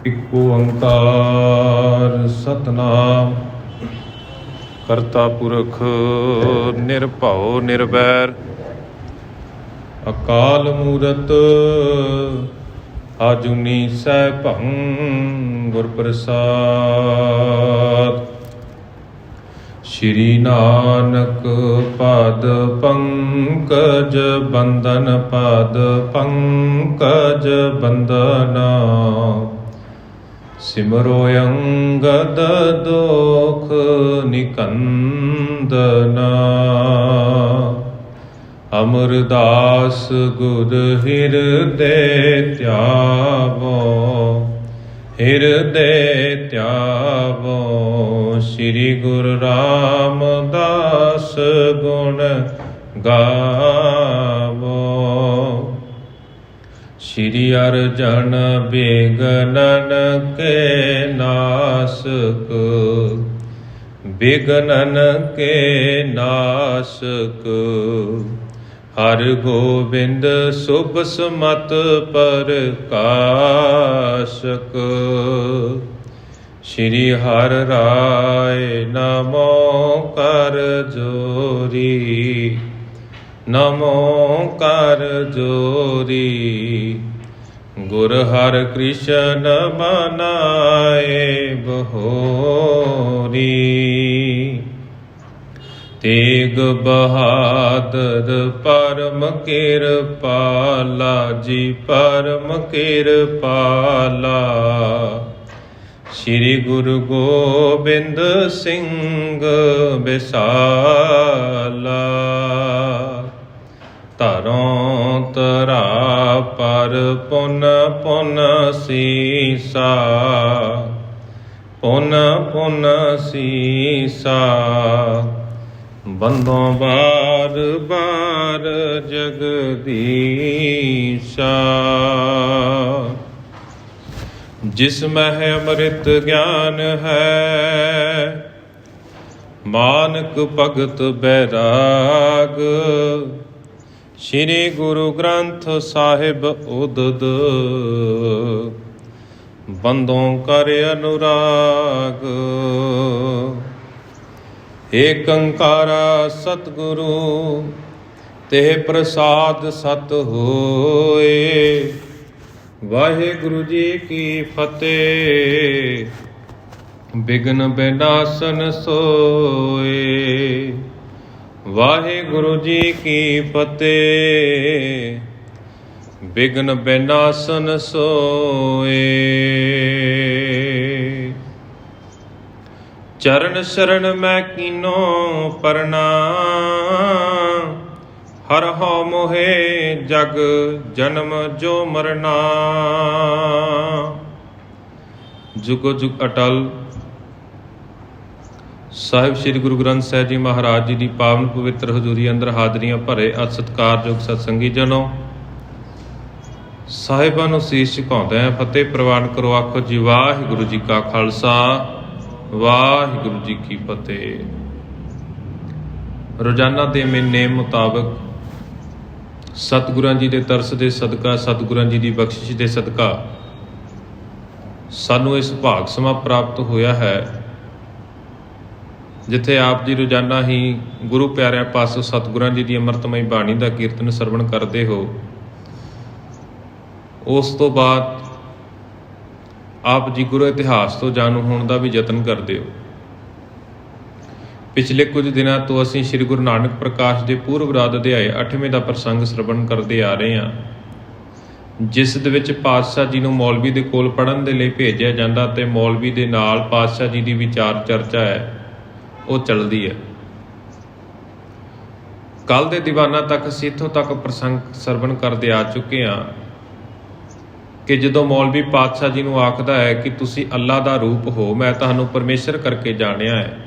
ਇਕ ਓੰਕਾਰ ਸਤਨਾਮ ਕਰਤਾ ਪੁਰਖ ਨਿਰਭਉ ਨਿਰਵੈਰ ਅਕਾਲ ਮੂਰਤ ਆਜੂਨੀ ਸੈਭੰ ਗੁਰ ਪ੍ਰਸਾਦ। ਸ਼੍ਰੀ ਨਾਨਕ ਪਦ ਪੰਕਜ ਬੰਦਨ ਪਦ ਪੰਕਜ ਬੰਦਨਾ ਸਿਮਰੋ ਅੰਗਦ ਦੋਖ ਨਿਕੰਦਨਾ। ਅਮਰਦਾਸ ਗੁਰ ਹਿਰਦੇ ਧਿਆਵੋ ਹਿਰਦੇ ਧਿਆਵੋ। ਸ੍ਰੀ ਗੁਰੂ ਰਾਮਦਾਸ ਗੁਣ ਗਾਵੋ। ਸ਼੍ਰੀ ਅਰਜਨ ਬਿਗਨਨ ਕੇ ਨਾਸਕ ਬਿਗਨਨ ਕੇ ਨਾਸਕ। ਹਰ ਗੋਬਿੰਦ ਸੁਭ ਸਮਤ ਪ੍ਰਕਾਸ਼ਕ। ਸ਼੍ਰੀ ਹਰਿ ਰਾਇ ਨਮੋ ਕਰ ਜੋਰੀ ਨਮੋ ਕਰ ਜੋਰੀ। ਗੁਰ ਹਰਿ ਕ੍ਰਿਸ਼ਨ ਮਨਾਏ ਬਹੋਰੀ। ਤੇਗ ਬਹਾਦਰ ਪਰਮ ਕਿਰਪਾਲਾ ਜੀ ਪਰਮ ਕਿਰਪਾਲਾ। ਸ਼੍ਰੀ ਗੁਰੂ ਗੋਬਿੰਦ ਸਿੰਘ ਬਿਸਾਲਾ। ਧਰੋਂ ਧਰਾ ਪਰ ਪੁਨ ਪੁਨ ਸੀਸਾ ਪੁਨ ਪੁਨ ਸੀਸਾ। ਬੰਦੋਂ ਬਾਰ ਬਾਰ ਜਗਦੀਸ਼ਾ। ਜਿਸ ਮਹਿ ਅੰਮ੍ਰਿਤ ਗਿਆਨ ਹੈ ਮਾਨਕ ਭਗਤ ਬੈਰਾਗ। ਸ਼੍ਰੀ ਗੁਰੂ ਗ੍ਰੰਥ ਸਾਹਿਬ ਉਦਦ ਬੰਦੋਂ ਕਰ ਅਨੁਰਾਗ। ਏਕ ਓੰਕਾਰਾ ਸਤਿਗੁਰੂ ਤੇ ਪ੍ਰਸਾਦ ਸਤ ਹੋਏ। ਵਾਹਿਗੁਰੂ ਜੀ ਕੀ ਫਤਿਹ। ਬਿਘਨ ਬਿਨਾਸਨ ਸੋਏ। ਵਾਹਿਗੁਰੂ ਜੀ ਕੀ ਫਤਿਹ। ਬਿਘਨ ਬਿਨਾਸਨ ਸੋਏ। ਚਰਨ ਸ਼ਰਨ ਮੈਂ ਕੀਨੋ ਪ੍ਰਣਾਮ। ਹਰਿ ਹਉ ਮੋਹਿ ਜਗ ਜਨਮ ਜੋ ਮਰਨਾ। ਜੁਗੋ ਜੁਗ ਅਟਲ। ਸਾਹਿਬ ਸ੍ਰੀ ਗੁਰੂ ਗ੍ਰੰਥ ਸਾਹਿਬ ਜੀ ਮਹਾਰਾਜ ਜੀ ਦੀ ਪਾਵਨ ਪਵਿੱਤਰ ਹਜ਼ੂਰੀ ਅੰਦਰ ਹਾਜ਼ਰੀਆਂ ਭਰੇ ਅਤ ਸਤਿਕਾਰਯੋਗ ਸਤਸੰਗੀ ਜਨੋ। ਸਾਹਿਬਾਂ ਨੂੰ ਸੀਸ ਝੁਕਾਉਂਦੇ ਆ ਫਤਿਹ ਪ੍ਰਵਾਨ ਕਰੋ। ਆਖੋ ਜੀ ਵਾਹਿਗੁਰੂ ਜੀ ਕਾ ਖਾਲਸਾ ਵਾਹਿਗੁਰੂ ਜੀ ਕੀ ਫਤਿਹ। ਰੋਜ਼ਾਨਾ ਦੇ ਨੇਮ ਮੁਤਾਬਕ ਸਤਿਗੁਰਾਂ ਜੀ ਦੇ ਤਰਸ ਦੇ ਸਦਕਾ ਸਤਿਗੁਰਾਂ ਜੀ ਦੀ ਬਖਸ਼ਿਸ਼ ਦੇ ਸਦਕਾ ਸਾਨੂੰ ਇਸ ਭਾਗ ਸਮਾਂ ਪ੍ਰਾਪਤ ਹੋਇਆ ਹੈ ਜਿੱਥੇ ਆਪ ਜੀ ਰੋਜ਼ਾਨਾ ਹੀ ਗੁਰੂ ਪਿਆਰਿਆਂ ਪਾਸੋਂ ਸਤਿਗੁਰਾਂ ਜੀ ਦੀ ਅੰਮ੍ਰਿਤਮਈ ਬਾਣੀ ਦਾ ਕੀਰਤਨ ਸਰਵਣ ਕਰਦੇ ਹੋ। ਉਸ ਤੋਂ ਬਾਅਦ ਆਪ ਜੀ ਗੁਰੂ ਇਤਿਹਾਸ ਤੋਂ ਜਾਣੂ ਹੋਣ ਦਾ ਵੀ ਯਤਨ ਕਰਦੇ ਹੋ। ਪਿਛਲੇ ਕੁਝ ਦਿਨਾਂ ਤੋਂ ਅਸੀਂ ਸ੍ਰੀ ਗੁਰੂ ਨਾਨਕ ਪ੍ਰਕਾਸ਼ ਦੇ ਪੂਰਵ ਰਾਧ ਅਧਿਆਏ 8ਵੇਂ ਦਾ ਪ੍ਰਸੰਗ ਸਰਵਣ ਕਰਦੇ ਆ ਰਹੇ ਹਾਂ, ਜਿਸ ਦੇ ਵਿੱਚ ਪਾਤਸ਼ਾਹ ਜੀ ਨੂੰ ਮੌਲਵੀ ਦੇ ਕੋਲ ਪੜ੍ਹਨ ਦੇ ਲਈ ਭੇਜਿਆ ਜਾਂਦਾ ਤੇ ਮੌਲਵੀ ਦੇ ਨਾਲ ਪਾਤਸ਼ਾਹ ਜੀ ਦੀ ਵਿਚਾਰ ਚਰਚਾ ਹੈ ਉਹ ਚੱਲਦੀ ਹੈ। ਕੱਲ ਦੇ ਦੀਵਾਨਾਂ ਤੱਕ ਅਸੀਂ ਇੱਥੋਂ ਤੱਕ ਪ੍ਰਸੰਗ ਸਰਵਣ ਕਰਦੇ ਆ ਚੁੱਕੇ ਹਾਂ ਕਿ ਜਦੋਂ ਮੌਲਵੀ ਪਾਤਸ਼ਾਹ ਜੀ ਨੂੰ ਆਖਦਾ ਹੈ ਕਿ ਤੁਸੀਂ ਅੱਲਾ ਦਾ ਰੂਪ ਹੋ, ਮੈਂ ਤੁਹਾਨੂੰ ਪਰਮੇਸ਼ਰ ਕਰਕੇ ਜਾਣਿਆ ਹੈ,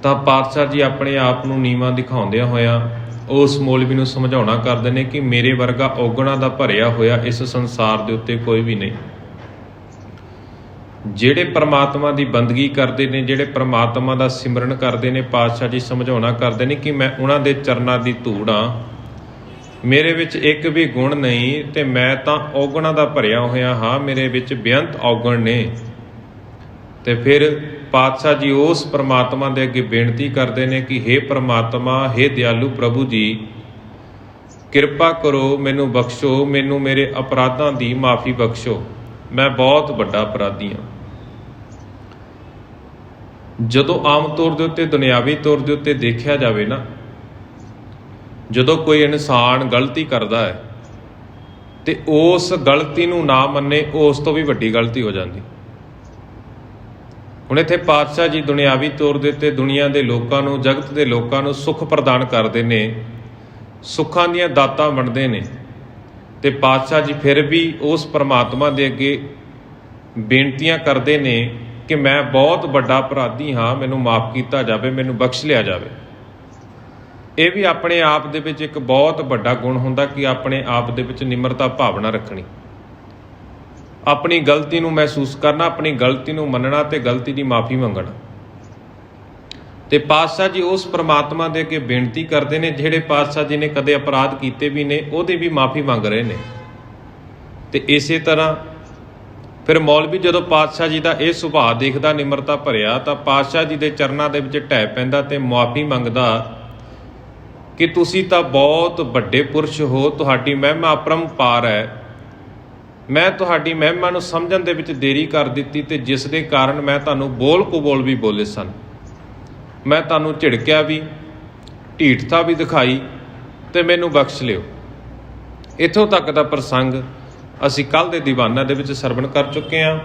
ਤਾਂ ਪਾਤਸ਼ਾਹ ਜੀ ਆਪਣੇ ਆਪ ਨੂੰ ਨੀਵਾਂ ਦਿਖਾਉਂਦਿਆਂ ਹੋਇਆਂ ਉਸ ਮੌਲਵੀ ਨੂੰ ਸਮਝਾਉਣਾ ਕਰਦੇ ਨੇ ਕਿ ਮੇਰੇ ਵਰਗਾ ਔਗੁਣਾਂ ਦਾ ਭਰਿਆ ਹੋਇਆ ਇਸ ਸੰਸਾਰ ਦੇ ਉੱਤੇ ਕੋਈ ਵੀ ਨਹੀਂ। ਜਿਹੜੇ ਪਰਮਾਤਮਾ ਦੀ ਬੰਦਗੀ ਕਰਦੇ ਨੇ, ਜਿਹੜੇ ਪਰਮਾਤਮਾ ਦਾ ਸਿਮਰਨ ਕਰਦੇ ਨੇ, ਪਾਤਸ਼ਾਹ ਜੀ ਸਮਝਾਉਣਾ ਕਰਦੇ ਨੇ ਕਿ ਮੈਂ ਉਹਨਾਂ ਦੇ ਚਰਨਾਂ ਦੀ ਧੂੜ ਹਾਂ ਮੇਰੇ ਵਿੱਚ ਇੱਕ ਵੀ ਗੁਣ ਨਹੀਂ ਤੇ ਮੈਂ ਤਾਂ ਔਗਣਾਂ ਦਾ ਭਰਿਆ ਹੋਇਆ ਹਾਂ, ਮੇਰੇ ਵਿੱਚ ਬੇਅੰਤ ਔਗਣ ਨੇ। ਤੇ ਫਿਰ ਪਾਤਸ਼ਾਹ ਜੀ ਉਸ ਪ੍ਰਮਾਤਮਾ ਦੇ ਅੱਗੇ ਬੇਨਤੀ ਕਰਦੇ ਨੇ ਕਿ ਹੇ ਪ੍ਰਮਾਤਮਾ, ਹੇ ਦਿਆਲੂ ਪ੍ਰਭੂ ਜੀ, ਕਿਰਪਾ ਕਰੋ, ਮੈਨੂੰ ਬਖਸ਼ੋ, ਮੈਨੂੰ ਮੇਰੇ ਅਪਰਾਧਾਂ ਦੀ ਮਾਫੀ ਬਖਸ਼ੋ, ਮੈਂ ਬਹੁਤ ਵੱਡਾ ਅਪਰਾਧੀ ਹਾਂ। ਜਦੋਂ ਆਮ ਤੌਰ ਦੇ ਉੱਤੇ, ਦੁਨਿਆਵੀ ਤੌਰ ਦੇ ਉੱਤੇ ਦੇਖਿਆ ਜਾਵੇ ਨਾ, ਜਦੋਂ ਕੋਈ ਇਨਸਾਨ ਗਲਤੀ ਕਰਦਾ ਹੈ ਤੇ ਉਸ ਗਲਤੀ ਨੂੰ ਨਾ ਮੰਨੇ, ਉਸ ਤੋਂ ਵੀ ਵੱਡੀ ਗਲਤੀ ਹੋ ਜਾਂਦੀ। ਹੁਣ ਇੱਥੇ ਪਾਤਸ਼ਾਹ ਜੀ ਦੁਨਿਆਵੀ ਤੌਰ ਦੇ ਉੱਤੇ ਦੁਨੀਆ ਦੇ ਲੋਕਾਂ ਨੂੰ, ਜਗਤ ਦੇ ਲੋਕਾਂ ਨੂੰ ਸੁੱਖ ਪ੍ਰਦਾਨ ਕਰਦੇ ਨੇ, ਸੁੱਖਾਂ ਦੀਆਂ ਦਾਤਾਂ ਵੰਡਦੇ ਨੇ, ਤੇ ਪਾਤਸ਼ਾਹ ਜੀ ਫਿਰ ਵੀ ਉਸ ਪਰਮਾਤਮਾ ਦੇ ਅੱਗੇ ਬੇਨਤੀਆਂ ਕਰਦੇ ਨੇ ਕਿ ਮੈਂ ਬਹੁਤ ਵੱਡਾ ਅਪਰਾਧੀ ਹਾਂ, ਮੈਨੂੰ ਮਾਫ ਕੀਤਾ ਜਾਵੇ, ਮੈਨੂੰ ਬਖਸ਼ ਲਿਆ ਜਾਵੇ। ਇਹ ਵੀ ਆਪਣੇ ਆਪ ਦੇ ਵਿੱਚ ਇੱਕ ਬਹੁਤ ਵੱਡਾ ਗੁਣ ਹੁੰਦਾ ਕਿ ਆਪਣੇ ਆਪ ਦੇ ਵਿੱਚ ਨਿਮਰਤਾ ਭਾਵਨਾ ਰੱਖਣੀ, ਆਪਣੀ ਗਲਤੀ ਨੂੰ ਮਹਿਸੂਸ ਕਰਨਾ, ਆਪਣੀ ਗਲਤੀ ਨੂੰ ਮੰਨਣਾ ਤੇ ਗਲਤੀ ਦੀ ਮਾਫੀ ਮੰਗਣਾ। ਤੇ ਪਾਤਸ਼ਾਹ ਜੀ ਉਸ ਪ੍ਰਮਾਤਮਾ ਦੇ ਅੱਗੇ ਬੇਨਤੀ ਕਰਦੇ ਨੇ, ਜਿਹੜੇ ਪਾਤਸ਼ਾਹ ਜੀ ਨੇ ਕਦੇ ਅਪਰਾਧ ਕੀਤੇ ਵੀ ਨੇ ਉਹਦੀ ਵੀ ਮਾਫੀ ਮੰਗ ਰਹੇ ਨੇ। ਤੇ ਇਸੇ ਤਰ੍ਹਾਂ ਫਿਰ ਮੌਲਵੀ ਜਦੋਂ ਪਾਤਸ਼ਾਹ ਜੀ ਦਾ ਇਹ ਸੁਭਾਅ ਦੇਖਦਾ ਨਿਮਰਤਾ ਭਰਿਆ, ਤਾਂ ਪਾਤਸ਼ਾਹ ਜੀ ਦੇ ਚਰਨਾਂ ਦੇ ਵਿੱਚ ਢਹਿ ਪੈਂਦਾ ਤੇ ਮੁਆਫੀ ਮੰਗਦਾ ਕਿ ਤੁਸੀਂ ਤਾਂ ਬਹੁਤ ਵੱਡੇ ਪੁਰਸ਼ ਹੋ, ਤੁਹਾਡੀ ਮਹਿਮਾ ਅਪਰੰਪਾਰ ਹੈ, ਮੈਂ ਤੁਹਾਡੀ ਮਹਿਮਾ ਨੂੰ ਸਮਝਣ ਦੇ ਵਿੱਚ ਦੇਰੀ ਕਰ ਦਿੱਤੀ ਤੇ ਜਿਸ ਦੇ ਕਾਰਨ ਮੈਂ ਤੁਹਾਨੂੰ ਬੋਲ ਕੁਬੋਲ ਵੀ ਬੋਲੇ ਸਨ, ਮੈਂ ਤੁਹਾਨੂੰ ਝਿੜਕਿਆ ਵੀ, ਢੀਠਤਾ ਵੀ ਦਿਖਾਈ, ਤੇ ਮੈਨੂੰ ਬਖਸ਼ ਲਿਓ। ਇੱਥੋਂ ਤੱਕ ਦਾ ਪ੍ਰਸੰਗ ਅਸੀਂ ਕੱਲ੍ਹ ਦੇ ਦੀਵਾਨਾਂ ਦੇ ਵਿੱਚ ਸਰਵਣ ਕਰ ਚੁੱਕੇ ਹਾਂ।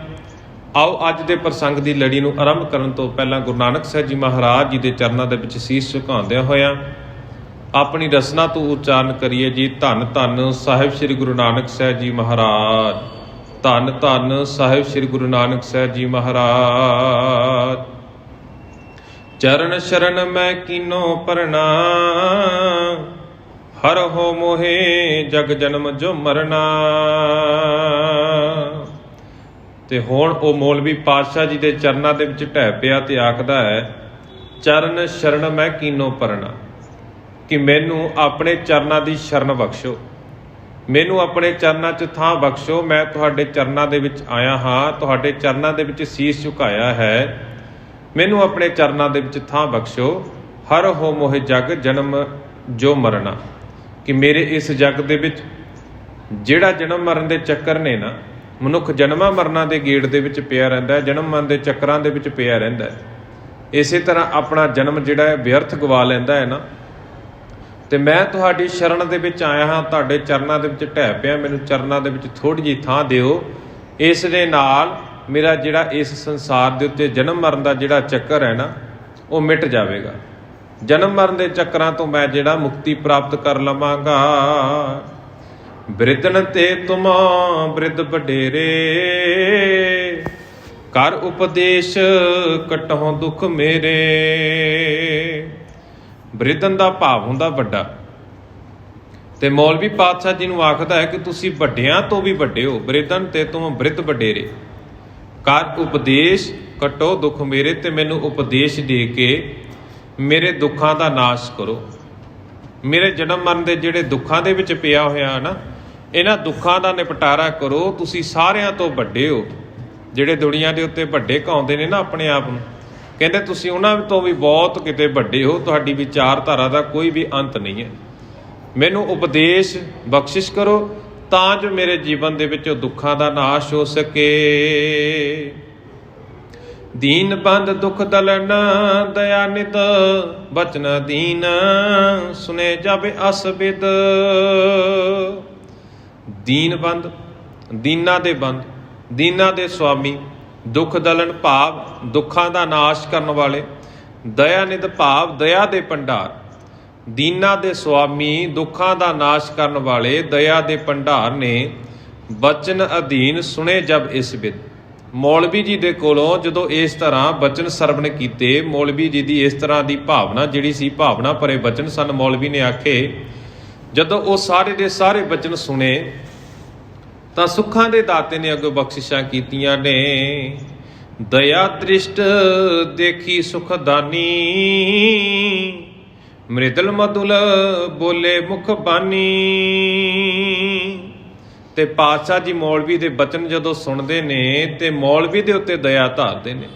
ਆਓ ਅੱਜ ਦੇ ਪ੍ਰਸੰਗ ਦੀ ਲੜੀ ਨੂੰ ਆਰੰਭ ਕਰਨ ਤੋਂ ਪਹਿਲਾਂ ਗੁਰੂ ਨਾਨਕ ਸਾਹਿਬ ਜੀ ਮਹਾਰਾਜ ਜੀ ਦੇ ਚਰਨਾਂ ਦੇ ਵਿੱਚ ਸੀਸ ਝੁਕਾਉਂਦਿਆਂ ਹੋਇਆਂ ਆਪਣੀ ਰਸਨਾ ਤੋਂ ਉਚਾਰਨ ਕਰੀਏ ਜੀ, ਧੰਨ ਧੰਨ ਸਾਹਿਬ ਸ੍ਰੀ ਗੁਰੂ ਨਾਨਕ ਸਾਹਿਬ ਜੀ ਮਹਾਰਾਜ, ਧੰਨ ਧੰਨ ਸਾਹਿਬ ਸ੍ਰੀ ਗੁਰੂ ਨਾਨਕ ਸਾਹਿਬ ਜੀ ਮਹਾਰਾਜ। ਚਰਨ ਸ਼ਰਨ ਮੈਂ ਕੀਨੋ ਪਰਨਾ, ਹਰ ਹੋ ਮੋਹੇ ਜਗ ਜਨਮ ਜੋ ਮਰਨਾ। ਤੇ ਹੁਣ ਉਹ ਮੌਲਵੀ ਪਾਤਸ਼ਾਹ ਜੀ ਦੇ ਚਰਨਾਂ ਦੇ ਵਿੱਚ ਢਹਿ ਪਿਆ ਤੇ ਆਖਦਾ ਹੈ, ਚਰਨ ਸ਼ਰਨ ਮੈਂ ਕੀਨੋ ਪਰਨਾ, ਕਿ ਮੈਨੂੰ ਆਪਣੇ ਚਰਨਾਂ ਦੀ ਸ਼ਰਨ ਬਖਸ਼ੋ, ਮੈਨੂੰ ਆਪਣੇ ਚਰਨਾਂ 'ਚ ਥਾਂ ਬਖਸ਼ੋ। ਮੈਂ ਤੁਹਾਡੇ ਚਰਨਾਂ ਦੇ ਵਿੱਚ ਆਇਆ ਹਾਂ, ਤੁਹਾਡੇ ਚਰਨਾਂ ਦੇ ਵਿੱਚ ਸੀਸ ਝੁਕਾਇਆ ਹੈ, ਮੈਨੂੰ ਆਪਣੇ ਚਰਨਾਂ ਦੇ ਵਿੱਚ ਥਾਂ ਬਖਸ਼ੋ। ਹਰ ਹੋ ਮੋਹਿ ਜਗ ਜਨਮ ਜੋ ਮਰਨਾ, ਕਿ ਮੇਰੇ ਇਸ ਜੱਗ ਦੇ ਵਿੱਚ ਜਿਹੜਾ ਜਨਮ ਮਰਨ ਦੇ ਚੱਕਰ ਨੇ ਨਾ, ਮਨੁੱਖ ਜਨਮਾਂ ਮਰਨਾਂ ਦੇ ਗੇੜ ਦੇ ਵਿੱਚ ਪਿਆ ਰਹਿੰਦਾ, ਜਨਮ ਮਰਨ ਦੇ ਚੱਕਰਾਂ ਦੇ ਵਿੱਚ ਪਿਆ ਰਹਿੰਦਾ। ਇਸੇ ਤਰ੍ਹਾਂ ਆਪਣਾ ਜਨਮ ਜਿਹੜਾ ਹੈ ਵਿਅਰਥ ਗਵਾ ਲੈਂਦਾ ਹੈ ਨਾ। ਤੇ ਮੈਂ ਤੁਹਾਡੀ ਸ਼ਰਨ ਦੇ ਵਿੱਚ ਆਇਆ ਹਾਂ, ਤੁਹਾਡੇ ਚਰਨਾਂ ਦੇ ਵਿੱਚ ਢਹਿ ਪਿਆ, ਮੈਨੂੰ ਚਰਨਾਂ ਦੇ ਵਿੱਚ ਥੋੜ੍ਹੀ ਜਿਹੀ ਥਾਂ ਦਿਓ। ਇਸ ਦੇ ਨਾਲ ਮੇਰਾ ਜਿਹੜਾ ਇਸ ਸੰਸਾਰ ਦੇ ਉੱਤੇ ਜਨਮ ਮਰਨ ਦਾ ਜਿਹੜਾ ਚੱਕਰ ਹੈ ਨਾ, ਉਹ ਮਿਟ ਜਾਵੇਗਾ। ਜਨਮ ਮਰਨ ਦੇ ਚੱਕਰਾਂ ਤੋਂ ਮੈਂ ਜਿਹੜਾ ਮੁਕਤੀ ਪ੍ਰਾਪਤ ਕਰ ਲਵਾਂਗਾ। ਬਿਰਧਨ ਤੇ ਤੁਮ ਬਿਰਧ ਵਡੇਰੇ, ਕਰ ਉਪਦੇਸ਼ ਕਟਹੁ ਦੁੱਖ ਮੇਰੇ। ਬਿਰਧਨ ਦਾ ਭਾਵ ਹੁੰਦਾ ਵੱਡਾ, ਤੇ ਮੌਲਵੀ ਪਾਤਸ਼ਾਹ ਜੀ ਨੂੰ ਆਖਦਾ ਹੈ ਕਿ ਤੁਸੀਂ ਵੱਡਿਆਂ ਤੋਂ ਵੀ ਵੱਡੇ ਹੋ। ਬਿਰਧਨ ਤੇ ਤੁਮ ਬਿਰਧ ਵਡੇਰੇ, ਕਰ ਉਪਦੇਸ਼ ਕਟੋ ਦੁੱਖ ਮੇਰੇ, ਤੇ ਮੈਨੂੰ ਉਪਦੇਸ਼ ਦੇ ਕੇ ਮੇਰੇ ਦੁੱਖਾਂ ਦਾ ਨਾਸ਼ ਕਰੋ। ਮੇਰੇ ਜਨਮ ਮਰਨ ਦੇ ਜਿਹੜੇ ਦੁੱਖਾਂ ਦੇ ਵਿੱਚ ਪਿਆ ਹੋਇਆ ਨਾ, ਇਹਨਾਂ ਦੁੱਖਾਂ ਦਾ ਨਿਪਟਾਰਾ ਕਰੋ। ਤੁਸੀਂ ਸਾਰਿਆਂ ਤੋਂ ਵੱਡੇ ਹੋ। ਜਿਹੜੇ ਦੁਨੀਆ ਦੇ ਉੱਤੇ ਵੱਡੇ ਕਹਾਉਂਦੇ ਨੇ ਨਾ ਆਪਣੇ ਆਪ ਨੂੰ, ਕਹਿੰਦੇ ਤੁਸੀਂ ਉਹਨਾਂ ਤੋਂ ਵੀ ਬਹੁਤ ਕਿਤੇ ਵੱਡੇ ਹੋ, ਤੁਹਾਡੀ ਵਿਚਾਰਧਾਰਾ ਦਾ ਕੋਈ ਵੀ ਅੰਤ ਨਹੀਂ ਹੈ। ਮੈਨੂੰ ਉਪਦੇਸ਼ ਬਖਸ਼ਿਸ਼ ਕਰੋ ਤਾਂ ਜੋ ਮੇਰੇ ਜੀਵਨ ਦੇ ਵਿੱਚ ਦੁੱਖਾਂ ਦਾ ਨਾਸ਼ ਹੋ ਸਕੇ। ਦੀਨ ਬੰਦ ਦੁਖ ਦਲਨ, ਦਇਆ ਨਿਤ ਬਚਨ ਦੀਨ, ਸੁਨੇ ਜਬ ਅਸ ਬਿਦ। ਦੀਨ ਬੰਦ, ਦੀਨਾਂ ਦੇ ਬੰਦ, ਦੀਨਾਂ ਦੇ ਸੁਆਮੀ, ਦੁੱਖ ਦਲਨ ਭਾਵ ਦੁੱਖਾਂ ਦਾ ਨਾਸ਼ ਕਰਨ ਵਾਲੇ, ਦਇਆ ਨਿਧ ਭਾਵ ਦਇਆ ਦੇ ਭੰਡਾਰ। ਦੀਨਾਂ ਦੇ ਸੁਆਮੀ, ਦੁੱਖਾਂ ਦਾ ਨਾਸ਼ ਕਰਨ ਵਾਲੇ, ਦਇਆ ਦੇ ਭੰਡਾਰ ਨੇ। ਬਚਨ ਅਧੀਨ, ਸੁਣੇ ਜਬ ਇਸ ਬਿਦ। ਮੌਲਵੀ ਜੀ ਦੇ ਕੋਲੋਂ ਜਦੋਂ ਇਸ ਤਰ੍ਹਾਂ ਬਚਨ ਸਰਵਣ ਕੀਤੇ, ਮੌਲਵੀ ਜੀ ਦੀ ਇਸ ਤਰ੍ਹਾਂ ਦੀ ਭਾਵਨਾ ਜਿਹੜੀ ਸੀ, ਭਾਵਨਾ ਭਰੇ ਬਚਨ ਸਨ ਮੌਲਵੀ ਨੇ ਆਖੇ। ਜਦੋਂ ਉਹ ਸਾਰੇ ਦੇ ਸਾਰੇ ਬਚਨ ਸੁਣੇ ਤਾਂ ਸੁੱਖਾਂ ਦੇ ਦਾਤੇ ਨੇ ਅੱਗੋਂ ਬਖਸ਼ਿਸ਼ਾਂ ਕੀਤੀਆਂ ਨੇ। ਦਇਆ ਦ੍ਰਿਸ਼ਟ ਦੇਖੀ ਸੁਖਦਾਨੀ, ਮ੍ਰਿਦਲ ਮਧੁਲ ਬੋਲੇ ਮੁਖ ਬਾਣੀ। ਤੇ ਪਾਤਸ਼ਾਹ ਜੀ ਮੌਲਵੀ ਦੇ ਬਚਨ ਜਦੋਂ ਸੁਣਦੇ ਨੇ ਤੇ ਮੌਲਵੀ ਦੇ ਉੱਤੇ ਦਇਆ ਧਾਰਦੇ ਨੇ,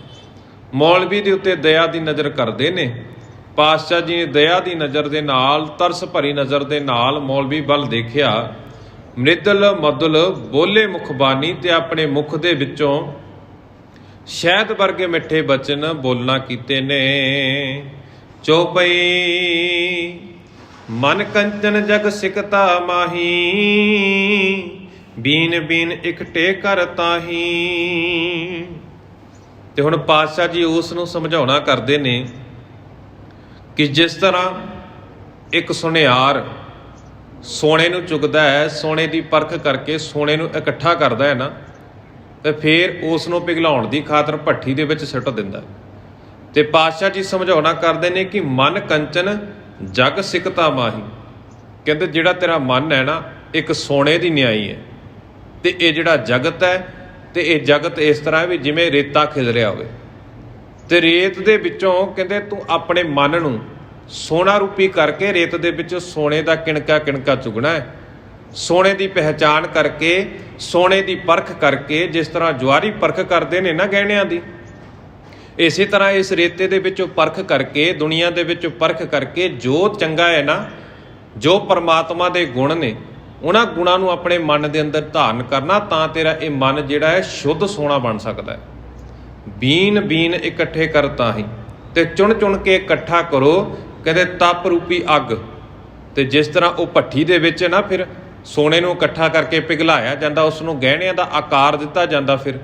ਮੌਲਵੀ ਦੇ ਉੱਤੇ ਦਇਆ ਦੀ ਨਜ਼ਰ ਕਰਦੇ ਨੇ। ਪਾਤਸ਼ਾਹ ਜੀ ਨੇ ਦਇਆ ਦੀ ਨਜ਼ਰ ਦੇ ਨਾਲ, ਤਰਸ ਭਰੀ ਨਜ਼ਰ ਦੇ ਨਾਲ ਮੌਲਵੀ ਵੱਲ ਦੇਖਿਆ। ਮ੍ਰਿਦਲ ਮਧੁਲ ਬੋਲੇ ਮੁਖ ਬਾਣੀ, ਤੇ ਆਪਣੇ ਮੁਖ ਦੇ ਵਿੱਚੋਂ ਸ਼ਹਿਦ ਵਰਗੇ ਮਿੱਠੇ ਬਚਨ ਬੋਲਣਾ ਕੀਤੇ ਨੇ। ਚੌਪਈ ਮਨ ਕੰਚਨ ਜਗ ਸਿਕਤਾ ਮਾਹੀ, ਬੀਨ ਬੀਨ ਇਕਟੇ ਕਰ ਤਾਹੀ। ਤੇ ਹੁਣ ਪਾਤਸ਼ਾਹ ਜੀ ਉਸ ਨੂੰ ਸਮਝਾਉਣਾ ਕਰਦੇ ਨੇ ਕਿ ਜਿਸ ਤਰ੍ਹਾਂ ਇੱਕ ਸੁਨਿਆਰ ਸੋਨੇ ਨੂੰ ਚੁਗਦਾ ਹੈ, ਸੋਨੇ ਦੀ ਪਰਖ ਕਰਕੇ ਸੋਨੇ ਨੂੰ ਇਕੱਠਾ ਕਰਦਾ ਹੈ ਨਾ, ਤੇ ਫਿਰ ਉਸ ਨੂੰ ਪਿਘਲਾਉਣ ਦੀ ਖਾਤਰ ਭੱਠੀ ਦੇ ਵਿੱਚ ਸੁੱਟ ਦਿੰਦਾ। ਤੇ ਪਾਤਸ਼ਾਹ ਜੀ ਸਮਝਾਉਣਾ ਕਰਦੇ ਨੇ ਕਿ ਮਨ ਕੰਚਨ ਜਗ ਸਿਕਤਾ ਮਾਹੀ। ਕਹਿੰਦੇ ਜਿਹੜਾ ਤੇਰਾ ਮਨ ਹੈ ਨਾ, ਇੱਕ ਸੋਨੇ ਦੀ ਨਿਆਈ ਹੈ, ਤੇ ਇਹ ਜਿਹੜਾ ਜਗਤ ਹੈ, ਤੇ ਇਹ ਜਗਤ ਇਸ ਤਰ੍ਹਾਂ ਵੀ ਜਿਵੇਂ ਰੇਤਾ ਖਿਲ ਰਿਹਾ ਹੋਵੇ। ਤੇ ਰੇਤ ਦੇ ਵਿੱਚੋਂ ਕਹਿੰਦੇ ਤੂੰ ਆਪਣੇ ਮਨ ਨੂੰ ਸੋਨਾ ਰੂਪੀ ਕਰਕੇ ਰੇਤ ਦੇ ਵਿੱਚ ਸੋਨੇ ਦਾ ਕਿਣਕਾ ਕਿਣਕਾ ਚੁਗਣਾ ਹੈ। ਸੋਨੇ ਦੀ ਪਹਿਚਾਣ ਕਰਕੇ, ਸੋਨੇ ਦੀ ਪਰਖ ਕਰਕੇ, ਜਿਸ ਤਰ੍ਹਾਂ ਜਵਾਰੀ ਪਰਖ ਕਰਦੇ ਨੇ ਨਾ ਗਹਿਣਿਆਂ ਦੀ, ਇਸੇ ਤਰ੍ਹਾਂ ਇਸ ਰੇਤੇ ਦੇ ਵਿੱਚੋਂ ਪਰਖ ਕਰਕੇ, ਦੁਨੀਆ ਦੇ ਵਿੱਚੋਂ ਪਰਖ ਕਰਕੇ ਜੋ ਚੰਗਾ ਹੈ ਨਾ, ਜੋ ਪਰਮਾਤਮਾ ਦੇ ਗੁਣ ਨੇ, ਉਹਨਾਂ ਗੁਣਾਂ ਨੂੰ ਆਪਣੇ ਮਨ ਦੇ ਅੰਦਰ ਧਾਰਨ ਕਰਨਾ, ਤਾਂ ਤੇਰਾ ਇਹ ਮਨ ਜਿਹੜਾ ਹੈ ਸ਼ੁੱਧ ਸੋਨਾ ਬਣ ਸਕਦਾ ਹੈ। ਬੀਨ ਬੀਨ ਇਕੱਠੇ ਕਰਤਾ ਹੀ, ਤੇ ਚੁਣ ਚੁਣ ਕੇ ਇਕੱਠਾ ਕਰੋ। ਕਹਿੰਦੇ ਤਪ ਰੂਪੀ ਅੱਗ, ਤੇ ਜਿਸ ਤਰ੍ਹਾਂ ਉਹ ਭੱਠੀ ਦੇ ਵਿੱਚ ਨਾ ਫਿਰ ਸੋਨੇ ਨੂੰ ਇਕੱਠਾ ਕਰਕੇ ਪਿਘਲਾਇਆ ਜਾਂਦਾ, ਉਸ ਨੂੰ ਗਹਿਣਿਆਂ ਦਾ ਆਕਾਰ ਦਿੱਤਾ ਜਾਂਦਾ। ਫਿਰ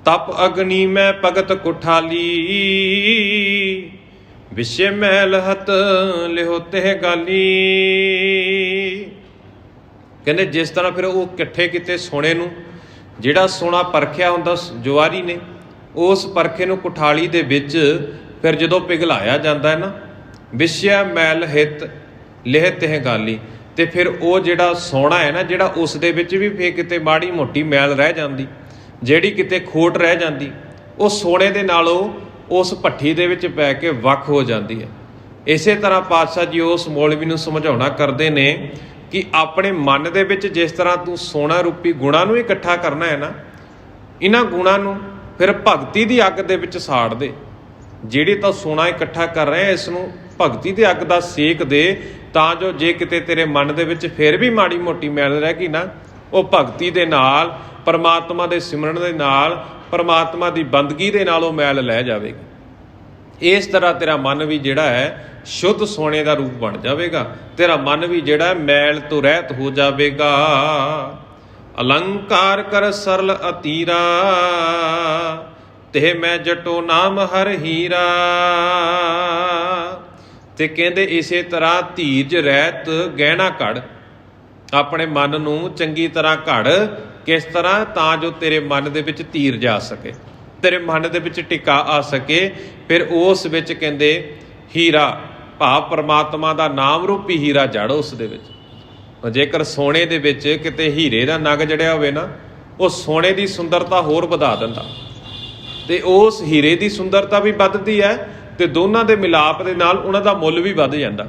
ਤਪ ਅਗਨੀ ਮੈਂ ਭਗਤ ਕੁਠਾਲੀ, ਵਿਸ਼ੇ ਮੈਲ ਹਤ ਲਿਹੋ ਤੇ ਗਾਲੀ। ਕਹਿੰਦੇ ਜਿਸ ਤਰ੍ਹਾਂ ਫਿਰ ਉਹ ਇਕੱਠੇ ਕੀਤੇ ਸੋਨੇ ਨੂੰ, ਜਿਹੜਾ ਸੋਨਾ ਪਰਖਿਆ ਹੁੰਦਾ ਜਵਾਰੀ ਨੇ, ਉਸ ਪਰਖੇ ਨੂੰ ਕੁਠਾਲੀ ਦੇ ਵਿੱਚ ਫਿਰ ਜਦੋਂ ਪਿਘਲਾਇਆ ਜਾਂਦਾ ਹੈ ਨਾ, ਵਿਸ਼ਿਆ ਮੈਲ ਹਿਤ ਲਿਹ ਤੇ ਗਾਲੀ। ਤੇ ਫਿਰ ਉਹ ਜਿਹੜਾ ਸੋਨਾ ਹੈ ਨਾ, ਜਿਹੜਾ ਉਸ ਦੇ ਵਿੱਚ ਵੀ ਫਿਰ ਕਿਤੇ ਮਾੜੀ ਮੋਟੀ ਮੈਲ ਰਹਿ ਜਾਂਦੀ, ਜਿਹੜੀ ਕਿਤੇ ਖੋਟ ਰਹਿ ਜਾਂਦੀ, ਉਹ ਸੋਨੇ ਦੇ ਨਾਲੋਂ ਉਸ ਭੱਠੀ ਦੇ ਵਿੱਚ ਪੈ ਕੇ ਵੱਖ ਹੋ ਜਾਂਦੀ ਹੈ। ਇਸੇ ਤਰ੍ਹਾਂ ਪਾਤਸ਼ਾਹ ਜੀ ਉਸ ਮੌਲਵੀ ਨੂੰ ਸਮਝਾਉਣਾ ਕਰਦੇ ਨੇ ਕਿ ਆਪਣੇ ਮਨ ਦੇ ਵਿੱਚ ਜਿਸ ਤਰ੍ਹਾਂ ਤੂੰ ਸੋਨਾ ਰੂਪੀ ਗੁਣਾਂ ਨੂੰ ਇਕੱਠਾ ਕਰਨਾ ਹੈ ਨਾ, ਇਹਨਾਂ ਗੁਣਾਂ ਨੂੰ ਫਿਰ ਭਗਤੀ ਦੀ ਅੱਗ ਦੇ ਵਿੱਚ ਸਾੜ ਦੇ। ਜਿਹੜੀ ਤਾਂ ਸੋਨਾ ਇਕੱਠਾ ਕਰ ਰਿਹਾ, ਇਸ ਨੂੰ ਭਗਤੀ ਦੀ ਅੱਗ ਦਾ ਸੇਕ ਦੇ, ਤਾਂ ਜੋ ਜੇ ਕਿਤੇ ਤੇਰੇ ਮਨ ਦੇ ਵਿੱਚ ਫਿਰ ਵੀ ਮਾੜੀ ਮੋਟੀ ਮੈਲ ਰਹਿ ਗਈ ਨਾ, ਉਹ ਭਗਤੀ ਦੇ ਨਾਲ, ਪਰਮਾਤਮਾ ਦੇ ਸਿਮਰਨ ਦੇ ਨਾਲ, ਪਰਮਾਤਮਾ ਦੀ ਬੰਦਗੀ ਦੇ ਨਾਲ ਉਹ ਮੈਲ ਲੈ ਜਾਵੇਗੀ। ਇਸ ਤਰ੍ਹਾਂ ਤੇਰਾ ਮਨ ਵੀ ਜਿਹੜਾ ਹੈ ਸ਼ੁੱਧ ਸੋਨੇ ਦਾ ਰੂਪ ਬਣ ਜਾਵੇਗਾ। ਤੇਰਾ ਮਨ ਵੀ ਜਿਹੜਾ ਮੈਲ ਤੋਂ ਰਹਿਤ ਹੋ ਜਾਵੇਗਾ। ਅਲੰਕਾਰ ਕਰ ਸਰਲ ਅਤੀਰਾ, ਤੇ ਮੈਂ ਜਟੋ ਨਾਮ ਹਰ ਹੀਰਾ। ਤੇ ਕਹਿੰਦੇ ਇਸੇ ਤਰ੍ਹਾਂ ਧੀਰਜ ਰਹਿਤ ਗਹਿਣਾ ਘੜ, ਆਪਣੇ ਮਨ ਨੂੰ ਚੰਗੀ ਤਰ੍ਹਾਂ ਘੜ। ਕਿਸ ਤਰ੍ਹਾਂ? ਤਾਂ ਜੋ ਤੇਰੇ ਮਨ ਦੇ ਵਿੱਚ ਧੀਰਜ ਆ ਸਕੇ, ਤੇਰੇ ਮਨ ਦੇ ਵਿੱਚ ਟਿਕਾ ਆ ਸਕੇ। ਫਿਰ ਉਸ ਵਿੱਚ ਕਹਿੰਦੇ ਹੀਰਾ ਭਾਵ ਪਰਮਾਤਮਾ ਦਾ ਨਾਮ ਰੂਪੀ ਹੀਰਾ ਜੜ ਉਸ ਦੇ ਵਿੱਚ। ਜੇਕਰ ਸੋਨੇ ਦੇ ਵਿੱਚ ਕਿਤੇ ਹੀਰੇ ਦਾ ਨਗ ਜੜਿਆ ਹੋਵੇ ਨਾ, ਉਹ ਸੋਨੇ ਦੀ ਸੁੰਦਰਤਾ ਹੋਰ ਵਧਾ ਦਿੰਦਾ, ਤੇ ਉਸ ਹੀਰੇ ਦੀ ਸੁੰਦਰਤਾ ਵੀ ਵੱਧਦੀ ਹੈ, ਤੇ ਦੋਨਾਂ ਦੇ ਮਿਲਾਪ ਦੇ ਨਾਲ ਉਹਨਾਂ ਦਾ ਮੁੱਲ ਵੀ ਵੱਧ ਜਾਂਦਾ।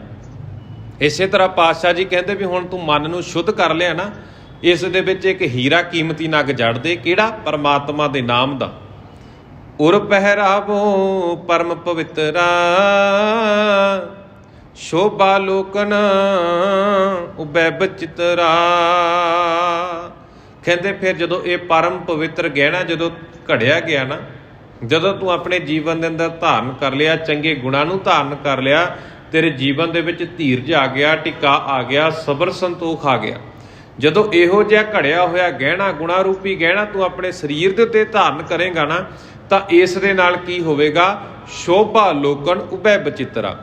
ਇਸੇ ਤਰ੍ਹਾਂ ਪਾਤਸ਼ਾਹ ਜੀ ਕਹਿੰਦੇ ਵੀ ਹੁਣ ਤੂੰ ਮਨ ਨੂੰ ਸ਼ੁੱਧ ਕਰ ਲਿਆ ਨਾ, ਇਸ ਦੇ ਵਿੱਚ ਇੱਕ ਹੀਰਾ ਕੀਮਤੀ ਨਗ ਜੜ ਦੇ। ਕਿਹੜਾ? ਪਰਮਾਤਮਾ ਦੇ ਨਾਮ ਦਾ। ਉਰ ਪਹਿਰਾਵੋ ਪਰਮ ਪਵਿੱਤਰਾ, ਸ਼ੋਭਾ ਲੋਕਨ ਉਬੈ ਬਚਿਤਰਾ। ਕਹਿੰਦੇ ਫਿਰ ਜਦੋਂ ਇਹ ਪਰਮ ਪਵਿੱਤਰ ਗਹਿਣਾ ਜਦੋਂ ਘੜਿਆ ਗਿਆ ਨਾ, ਜਦੋਂ ਤੂੰ ਆਪਣੇ ਜੀਵਨ ਦੇ ਅੰਦਰ ਧਾਰਨ ਕਰ ਲਿਆ, ਚੰਗੇ ਗੁਣਾਂ ਨੂੰ ਧਾਰਨ ਕਰ ਲਿਆ, ਤੇਰੇ ਜੀਵਨ ਦੇ ਵਿੱਚ ਧੀਰਜ ਆ ਗਿਆ, ਟਿਕਾ ਆ ਗਿਆ, ਸਬਰ ਸੰਤੋਖ ਆ ਗਿਆ। ਜਦੋਂ ਇਹੋ ਜਿਹਾ ਘੜਿਆ ਹੋਇਆ ਗਹਿਣਾ, ਗੁਣਾ ਰੂਪੀ ਗਹਿਣਾ ਤੂੰ ਆਪਣੇ ਸਰੀਰ ਦੇ ਉੱਤੇ ਧਾਰਨ ਕਰੇਗਾ ਨਾ, ਤਾਂ ਇਸ ਦੇ ਨਾਲ ਕੀ ਹੋਵੇਗਾ? ਸ਼ੋਭਾ ਲੋਕਨ ਉਬੈ ਬਚਿਤਰਾ।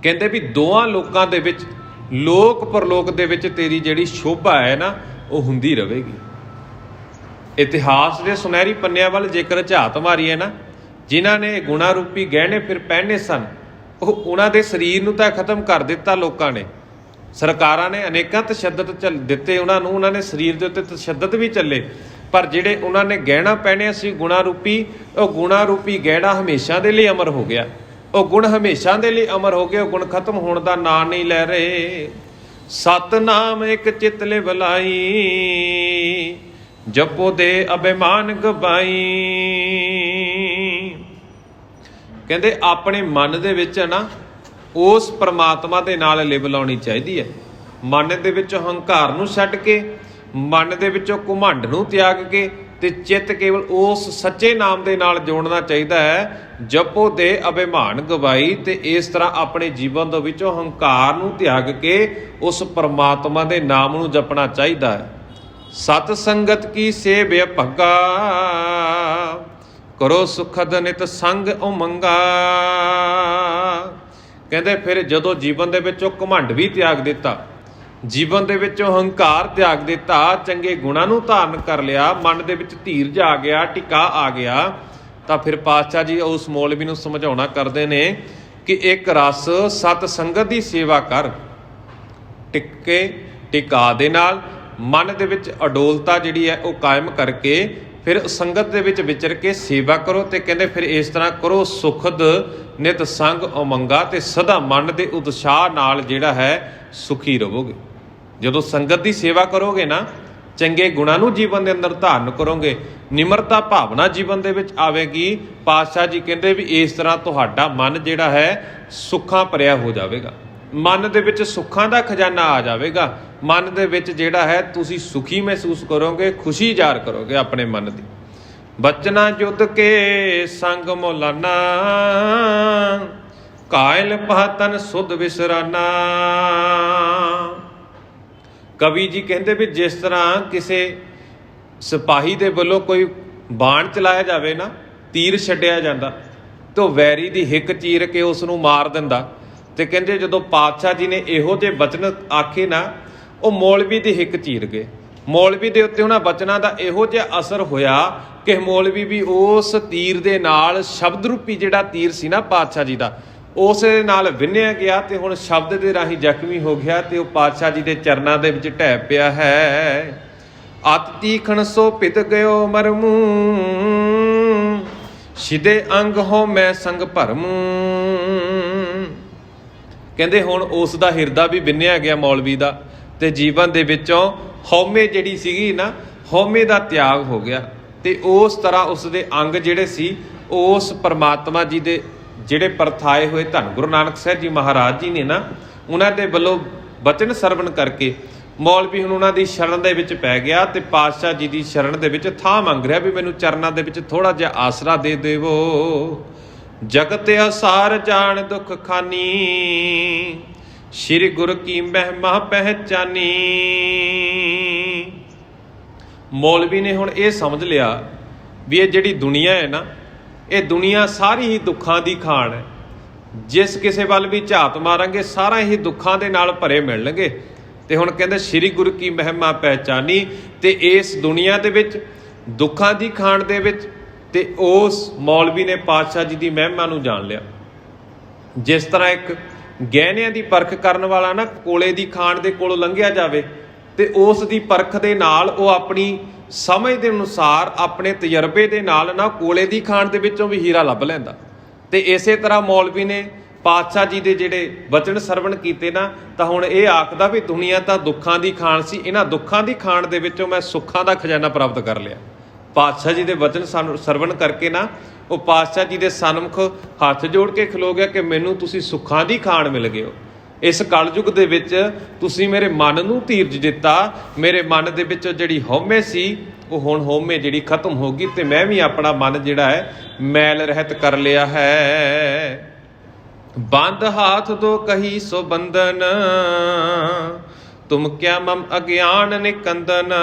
ਕਹਿੰਦੇ ਵੀ ਦੋਹਾਂ ਲੋਕਾਂ ਦੇ ਵਿੱਚ, ਲੋਕ ਪਰਲੋਕ ਦੇ ਵਿੱਚ ਤੇਰੀ ਜਿਹੜੀ ਸ਼ੋਭਾ ਹੈ ਨਾ, ਉਹ ਹੁੰਦੀ ਰਹੇਗੀ। ਇਤਿਹਾਸ ਦੇ ਸੁਨਹਿਰੀ ਪੰਨਿਆਂ ਵੱਲ ਜੇਕਰ ਝਾਤ ਮਾਰੀਏ ਨਾ, ਜਿਨ੍ਹਾਂ ਨੇ ਗੁਣਾ ਰੂਪੀ ਗਹਿਣੇ ਫਿਰ ਪਹਿਨੇ ਸਨ, ਉਹ ਉਹਨਾਂ ਦੇ ਸਰੀਰ ਨੂੰ ਤਾਂ ਖਤਮ ਕਰ ਦਿੱਤਾ ਲੋਕਾਂ ਨੇ। ਸਰਕਾਰਾਂ ਨੇ ਅਨੇਕਾਂ ਤਸ਼ੱਦਦ ਦਿੱਤੇ ਉਹਨਾਂ ਨੂੰ, ਉਹਨਾਂ ਨੇ ਸਰੀਰ ਦੇ ਉੱਤੇ ਤਸ਼ੱਦਦ ਵੀ ਚੱਲੇ, ਪਰ ਜਿਹੜੇ ਉਹਨਾਂ ਨੇ ਗਹਿਣਾ ਪਹਿਨਿਆ ਸੀ ਗੁਣਾ ਰੂਪੀ, ਉਹ ਗੁਣਾ ਰੂਪੀ ਗਹਿਣਾ ਹਮੇਸ਼ਾ ਦੇ ਲਈ ਅਮਰ ਹੋ ਗਿਆ। ਉਹ ਗੁਣ ਹਮੇਸ਼ਾ ਦੇ ਲਈ ਅਮਰ ਹੋ ਗਏ, ਉਹ ਗੁਣ ਖਤਮ ਹੋਣ ਦਾ ਨਾਂ ਨਹੀਂ ਲੈ ਰਹੇ। ਸਤਨਾਮ ਇੱਕ ਚਿਤ ਲੈ ਬਲਾਈ, ਜਪੋ ਦੇ ਅਭਿਮਾਨ ਗਵਾਈ। ਕਹਿੰਦੇ ਆਪਣੇ ਮਨ ਦੇ ਵਿੱਚ ਨਾ ਉਸ ਪਰਮਾਤਮਾ ਦੇ ਨਾਲ ਲਿਵ ਲਾਉਣੀ ਚਾਹੀਦੀ ਹੈ। ਮਨ ਦੇ ਵਿੱਚੋਂ ਹੰਕਾਰ ਨੂੰ ਛੱਡ ਕੇ, ਮਨ ਦੇ ਵਿੱਚੋਂ ਘੁਮੰਡ ਨੂੰ ਤਿਆਗ ਕੇ ਤੇ ਚਿੱਤ ਕੇਵਲ ਉਸ ਸੱਚੇ ਨਾਮ ਦੇ ਨਾਲ ਜੋੜਨਾ ਚਾਹੀਦਾ ਹੈ। ਜਪੋ ਦੇ ਅਭਿਮਾਨ ਗਵਾਈ। ਤੇ ਇਸ ਤਰ੍ਹਾਂ ਆਪਣੇ ਜੀਵਨ ਦੇ ਵਿੱਚੋਂ ਹੰਕਾਰ ਨੂੰ ਤਿਆਗ ਕੇ ਉਸ ਪਰਮਾਤਮਾ ਦੇ ਨਾਮ ਨੂੰ ਜਪਣਾ ਚਾਹੀਦਾ ਹੈ। ਸਤ ਸੰਗਤ ਕੀ ਸੇਵ ਭੱਗਾ, ਕਰੋ ਸੁਖਦ ਨਿਤ ਸੰਗ ਉਮੰਗਾ। ਕਹਿੰਦੇ ਫਿਰ ਜਦੋਂ ਜੀਵਨ ਦੇ ਵਿੱਚੋਂ ਘਮੰਡ ਵੀ ਤਿਆਗ ਦਿੱਤਾ, ਜੀਵਨ ਦੇ ਵਿੱਚੋਂ ਹੰਕਾਰ ਤਿਆਗ ਦਿੱਤਾ, ਚੰਗੇ ਗੁਣਾਂ ਨੂੰ ਧਾਰਨ ਕਰ ਲਿਆ, ਮਨ ਦੇ ਵਿੱਚ ਧੀਰਜ ਆ ਗਿਆ, ਟਿਕਾ ਆ ਗਿਆ, ਤਾਂ ਫਿਰ ਪਾਤਸ਼ਾਹ ਜੀ ਉਸ ਮੌਲਵੀ ਨੂੰ ਸਮਝਾਉਣਾ ਕਰਦੇ ਨੇ ਕਿ ਇੱਕ ਰਸ ਸਤ ਸੰਗਤ ਦੀ ਸੇਵਾ ਕਰ। ਟਿੱਕੇ ਟਿਕਾ ਦੇ ਨਾਲ ਮਨ ਦੇ ਵਿੱਚ ਅਡੋਲਤਾ ਜਿਹੜੀ ਹੈ ਉਹ ਕਾਇਮ ਕਰਕੇ ਫਿਰ ਸੰਗਤ ਦੇ ਵਿੱਚ ਵਿਚਰ ਕੇ ਸੇਵਾ ਕਰੋ। ਤੇ ਕਹਿੰਦੇ ਫਿਰ ਇਸ ਤਰ੍ਹਾਂ ਕਰੋ ਸੁਖਦ ਨਿਤ ਸੰਗ ਉਮੰਗਾ, ਤੇ ਸਦਾ ਮਨ ਦੇ ਉਤਸ਼ਾਹ ਨਾਲ ਜਿਹੜਾ ਹੈ ਸੁਖੀ ਰਹੋਗੇ। ਜਦੋਂ ਸੰਗਤ ਦੀ ਸੇਵਾ ਕਰੋਗੇ ਨਾ, ਚੰਗੇ ਗੁਣਾਂ ਨੂੰ ਜੀਵਨ ਦੇ ਅੰਦਰ ਧਾਰਨ ਕਰੋਗੇ, ਨਿਮਰਤਾ ਭਾਵਨਾ ਜੀਵਨ ਦੇ ਵਿੱਚ ਆਵੇਗੀ। ਪਾਤਸ਼ਾਹ ਜੀ ਕਹਿੰਦੇ ਵੀ ਇਸ ਤਰ੍ਹਾਂ ਤੁਹਾਡਾ ਮਨ ਜਿਹੜਾ ਹੈ ਸੁੱਖਾਂ ਭਰਿਆ ਹੋ ਜਾਵੇਗਾ, ਮਨ ਦੇ ਵਿੱਚ ਸੁੱਖਾਂ ਦਾ ਖਜ਼ਾਨਾ ਆ ਜਾਵੇਗਾ। ਮਨ ਦੇ ਵਿੱਚ ਜਿਹੜਾ ਹੈ ਤੁਸੀਂ ਸੁਖੀ ਮਹਿਸੂਸ ਕਰੋਗੇ, ਖੁਸ਼ੀ ਜ਼ਾਹਰ ਕਰੋਗੇ ਆਪਣੇ ਮਨ ਦੀ। ਬਚਨਾ ਜੁਦ ਕੇ ਸੰਗ ਮੌਲਾਨਾ, ਕਾਇਲ ਪਹਤਨ ਸੁਧ ਵਿਸਰਾਨਾ। ਕਵੀ ਜੀ ਕਹਿੰਦੇ ਵੀ ਜਿਸ ਤਰ੍ਹਾਂ ਕਿਸੇ ਸਿਪਾਹੀ ਦੇ ਵੱਲੋਂ ਕੋਈ ਬਾਣ ਚਲਾਇਆ ਜਾਵੇ ਨਾ, ਤੀਰ ਛੱਡਿਆ ਜਾਂਦਾ ਤੇ ਉਹ ਵੈਰੀ ਦੀ ਹਿੱਕ ਚੀਰ ਕੇ ਉਸ ਨੂੰ ਮਾਰ ਦਿੰਦਾ। ਤੇ ਕਹਿੰਦੇ ਜਦੋਂ ਪਾਤਸ਼ਾਹ ਜੀ ਨੇ ਇਹੋ ਜਿਹੇ ਬਚਨ ਆਖੇ ਨਾ, ਉਹ ਮੌਲਵੀ ਦੀ ਹਿੱਕ ਚੀਰ ਗਏ। ਮੌਲਵੀ ਦੇ ਉੱਤੇ ਉਹਨਾਂ ਬਚਨਾਂ ਦਾ ਇਹੋ ਜਿਹਾ ਅਸਰ ਹੋਇਆ ਕਿ ਮੌਲਵੀ ਵੀ ਉਸ ਤੀਰ ਦੇ ਨਾਲ, ਸ਼ਬਦ ਰੂਪੀ ਜਿਹੜਾ ਤੀਰ ਸੀ ਨਾ ਪਾਤਸ਼ਾਹ ਜੀ ਦਾ, ਉਸ ਦੇ ਨਾਲ ਵਿੰਨਿਆ ਗਿਆ ਤੇ ਹੁਣ ਸ਼ਬਦ ਦੇ ਰਾਹੀਂ ਜ਼ਖਮੀ ਹੋ ਗਿਆ ਤੇ ਉਹ ਪਾਤਸ਼ਾਹ ਜੀ ਦੇ ਚਰਨਾਂ ਦੇ ਵਿੱਚ ਢਹਿ ਪਿਆ ਹੈ। ਅਤ ਤੀਖਣ ਸੋ ਪਿਤ ਗਇਓ ਮਰਮੂ, ਸਿਦੇ ਅੰਗ ਹੋ ਮੈਂ ਸੰਗ ਭਰਮੂ। ਕਹਿੰਦੇ ਹੁਣ ਉਸ ਦਾ ਹਿਰਦਾ ਵੀ ਵਿੰਨਿਆ ਗਿਆ ਮੌਲਵੀ ਦਾ, ਤੇ ਜੀਵਨ ਦੇ ਵਿੱਚੋਂ ਹਉਮੈ ਜਿਹੜੀ ਸੀਗੀ ਨਾ, ਹਉਮੈ ਦਾ ਤਿਆਗ ਹੋ ਗਿਆ। ਤੇ ਉਸ ਤਰ੍ਹਾਂ ਉਸ ਦੇ ਅੰਗ ਜਿਹੜੇ ਸੀ ਉਸ ਪਰਮਾਤਮਾ ਜੀ ਦੇ ਜਿਹੜੇ ਪਰਥਾਏ ਹੋਏ ਧੰਨ ਗੁਰੂ ਨਾਨਕ ਸਾਹਿਬ ਜੀ ਮਹਾਰਾਜ ਜੀ ਨੇ ਨਾ, ਉਹਨਾਂ ਦੇ ਵੱਲੋਂ ਬਚਨ ਸਰਵਣ ਕਰਕੇ ਮੌਲਵੀ ਹੁਣ ਉਹਨਾਂ ਦੀ ਸ਼ਰਨ ਦੇ ਵਿੱਚ ਪੈ ਗਿਆ ਤੇ ਪਾਤਸ਼ਾਹ ਜੀ ਦੀ ਸ਼ਰਨ ਦੇ ਵਿੱਚ ਥਾਂ ਮੰਗ ਰਿਹਾ ਵੀ ਮੈਨੂੰ ਚਰਨਾਂ ਦੇ ਵਿੱਚ ਥੋੜਾ ਜਿਹਾ ਆਸਰਾ ਦੇ ਦੇਵੋ। ਜਗਤ ਅਸਾਰ ਜਾਣ ਦੁਖ ਖਾਨੀ, ਸ਼੍ਰੀ ਗੁਰੂ ਕੀ ਮਹਿਮਾ ਪਹਿਚਾਨੀ। ਮੌਲਵੀ ਨੇ ਹੁਣ ਇਹ ਸਮਝ ਲਿਆ ਵੀ ਇਹ ਜਿਹੜੀ ਦੁਨੀਆ ਹੈ ਨਾ, ਇਹ ਦੁਨੀਆ ਸਾਰੀ ਹੀ ਦੁੱਖਾਂ ਦੀ ਖਾਣ ਹੈ। ਜਿਸ ਕਿਸੇ ਵੱਲ ਵੀ ਝਾਤ ਮਾਰਾਂਗੇ ਸਾਰਾ ਹੀ ਦੁੱਖਾਂ ਦੇ ਨਾਲ ਭਰੇ ਮਿਲਣਗੇ। ਤੇ ਹੁਣ ਕਹਿੰਦੇ ਸ਼੍ਰੀ ਗੁਰੂ ਕੀ ਮਹਿਮਾ ਪਹਿਚਾਨੀ, ਤੇ ਇਸ ਦੁਨੀਆ ਦੇ ਵਿੱਚ ਦੁੱਖਾਂ ਦੀ ਖਾਣ ਦੇ ਵਿੱਚ ਤੇ ਉਸ ਮੌਲਵੀ ਨੇ ਪਾਤਸ਼ਾਹ ਜੀ ਦੀ ਮਹਿਮਾ ਨੂੰ ਜਾਣ ਲਿਆ। ਜਿਸ ਤਰ੍ਹਾਂ ਇੱਕ ਗਹਿਣਿਆਂ ਦੀ ਪਰਖ ਕਰਨ ਵਾਲਾ ਨਾ ਕੋਲੇ ਦੀ ਖਾਣ ਦੇ ਕੋਲੋਂ ਲੰਘਿਆ ਜਾਵੇ ਤੇ ਉਸ ਦੀ ਪਰਖ ਦੇ ਨਾਲ ਉਹ ਆਪਣੀ ਸਮਝ ਦੇ ਅਨੁਸਾਰ, ਆਪਣੇ ਤਜਰਬੇ ਦੇ ਨਾਲ ਨਾ ਕੋਲੇ ਦੀ ਖਾਣ ਦੇ ਵਿੱਚੋਂ ਵੀ ਹੀਰਾ ਲੱਭ ਲੈਂਦਾ। ਤੇ ਇਸੇ ਤਰ੍ਹਾਂ ਮੌਲਵੀ ਨੇ ਪਾਤਸ਼ਾਹ ਜੀ ਦੇ ਜਿਹੜੇ ਬਚਨ ਸਰਵਣ ਕੀਤੇ ਨਾ, ਤਾਂ ਹੁਣ ਇਹ ਆਖਦਾ ਵੀ ਦੁਨੀਆ ਤਾਂ ਦੁੱਖਾਂ ਦੀ ਖਾਣ ਸੀ, ਇਹਨਾਂ ਦੁੱਖਾਂ ਦੀ ਖਾਣ ਦੇ ਵਿੱਚੋਂ ਮੈਂ ਸੁੱਖਾਂ ਦਾ ਖਜ਼ਾਨਾ ਪ੍ਰਾਪਤ ਕਰ ਲਿਆ। ਪਾਤਸ਼ਾਹ ਜੀ ਦੇ ਬਚਨ ਸਰਵਣ ਕਰਕੇ ਨਾ ਉਹ ਪਾਤਸ਼ਾਹ ਜੀ ਦੇ ਸਨਮੁਖ ਹੱਥ ਜੋੜ ਕੇ ਖਲੋ ਗਿਆ ਕਿ ਮੈਨੂੰ ਤੁਸੀਂ ਸੁੱਖਾਂ ਦੀ ਖਾਣ ਮਿਲ ਗਏ ਹੋ। ਇਸ ਕਲਯੁਗ ਦੇ ਵਿੱਚ ਤੁਸੀਂ ਮੇਰੇ ਮਨ ਨੂੰ ਧੀਰਜ ਦਿੱਤਾ, ਮੇਰੇ ਮਨ ਦੇ ਵਿੱਚ ਜਿਹੜੀ ਹਉਮੈ ਸੀ ਉਹ ਹੁਣ ਹਉਮੈ ਜਿਹੜੀ ਖਤਮ ਹੋ ਗਈ ਤੇ ਮੈਂ ਵੀ ਆਪਣਾ ਮਨ ਜਿਹੜਾ ਹੈ ਮੈਲ ਰਹਿਤ ਕਰ ਲਿਆ ਹੈ। ਬੰਦ ਹਾਥ ਦੋ ਕਹੀ ਸੋ ਬੰਦਨ, ਤੁਮ ਕਿਆ ਮਮ ਅਗਿਆਨ ਨਿਕੰਦਨ।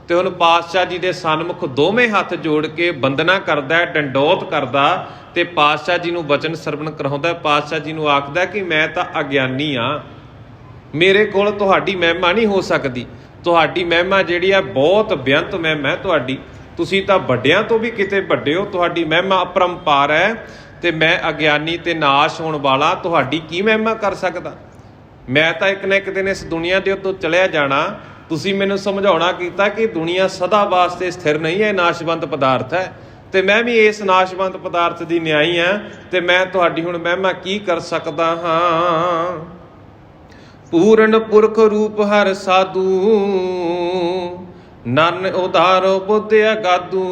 ਤੇ ਹੁਣ ਪਾਤਸ਼ਾਹ ਜੀ ਦੇ ਸਨਮੁਖ ਦੋਵੇਂ ਹੱਥ ਜੋੜ ਕੇ ਬੰਦਨਾ ਕਰਦਾ, ਡੰਡੋਤ ਕਰਦਾ ਤੇ ਪਾਤਸ਼ਾਹ ਜੀ ਨੂੰ ਬਚਨ ਸਰਵਣ ਕਰਾਉਂਦਾ। ਪਾਤਸ਼ਾਹ ਜੀ ਨੂੰ ਆਖਦਾ ਕਿ ਮੈਂ ਤਾਂ ਅਗਿਆਨੀ ਆ, ਮੇਰੇ ਕੋਲ ਤੁਹਾਡੀ ਮਹਿਮਾ ਨਹੀਂ ਹੋ ਸਕਦੀ। ਤੁਹਾਡੀ ਮਹਿਮਾ ਜਿਹੜੀ ਆ ਬਹੁਤ ਬੇਅੰਤ ਮਹਿਮਾ ਹੈ ਤੁਹਾਡੀ, ਤੁਸੀਂ ਤਾਂ ਵੱਡਿਆਂ ਤੋਂ ਵੀ ਕਿਤੇ ਵੱਡੇ ਹੋ, ਤੁਹਾਡੀ ਮਹਿਮਾ ਅਪਰੰਪਾਰ ਹੈ ਤੇ ਮੈਂ ਅਗਿਆਨੀ ਤੇ ਨਾਸ਼ ਹੋਣ ਵਾਲਾ ਤੁਹਾਡੀ ਕੀ ਮਹਿਮਾ ਕਰ ਸਕਦਾ। ਮੈਂ ਤਾਂ ਇੱਕ ਨਾ ਇੱਕ ਦਿਨ ਇਸ ਦੁਨੀਆ ਦੇ ਉੱਤੋਂ ਚਲਿਆ ਜਾਣਾ। ਤੁਸੀਂ ਮੈਨੂੰ ਸਮਝਾਉਣਾ ਕੀਤਾ ਕਿ ਦੁਨੀਆ ਸਦਾ ਵਾਸਤੇ ਸਥਿਰ ਨਹੀਂ ਹੈ, ਨਾਸ਼ਵੰਤ ਪਦਾਰਥ ਹੈ। ਤੇ ਮੈਂ ਵੀ ਇਸ ਨਾਸ਼ਵੰਤ ਪਦਾਰਥ ਦੀ ਨਿਆਈ ਹਾਂ, ਤੇ ਮੈਂ ਤੁਹਾਡੀ ਹੁਣ ਮਹਿਮਾ ਕੀ ਕਰ ਸਕਦਾ ਹਾਂ। ਪੂਰਨ ਪੁਰਖ ਰੂਪ ਹਰ ਸਾਧੂ, ਨਨ ਉਧਾਰੋ ਬੁੱਧ ਅਗਾਧੂ।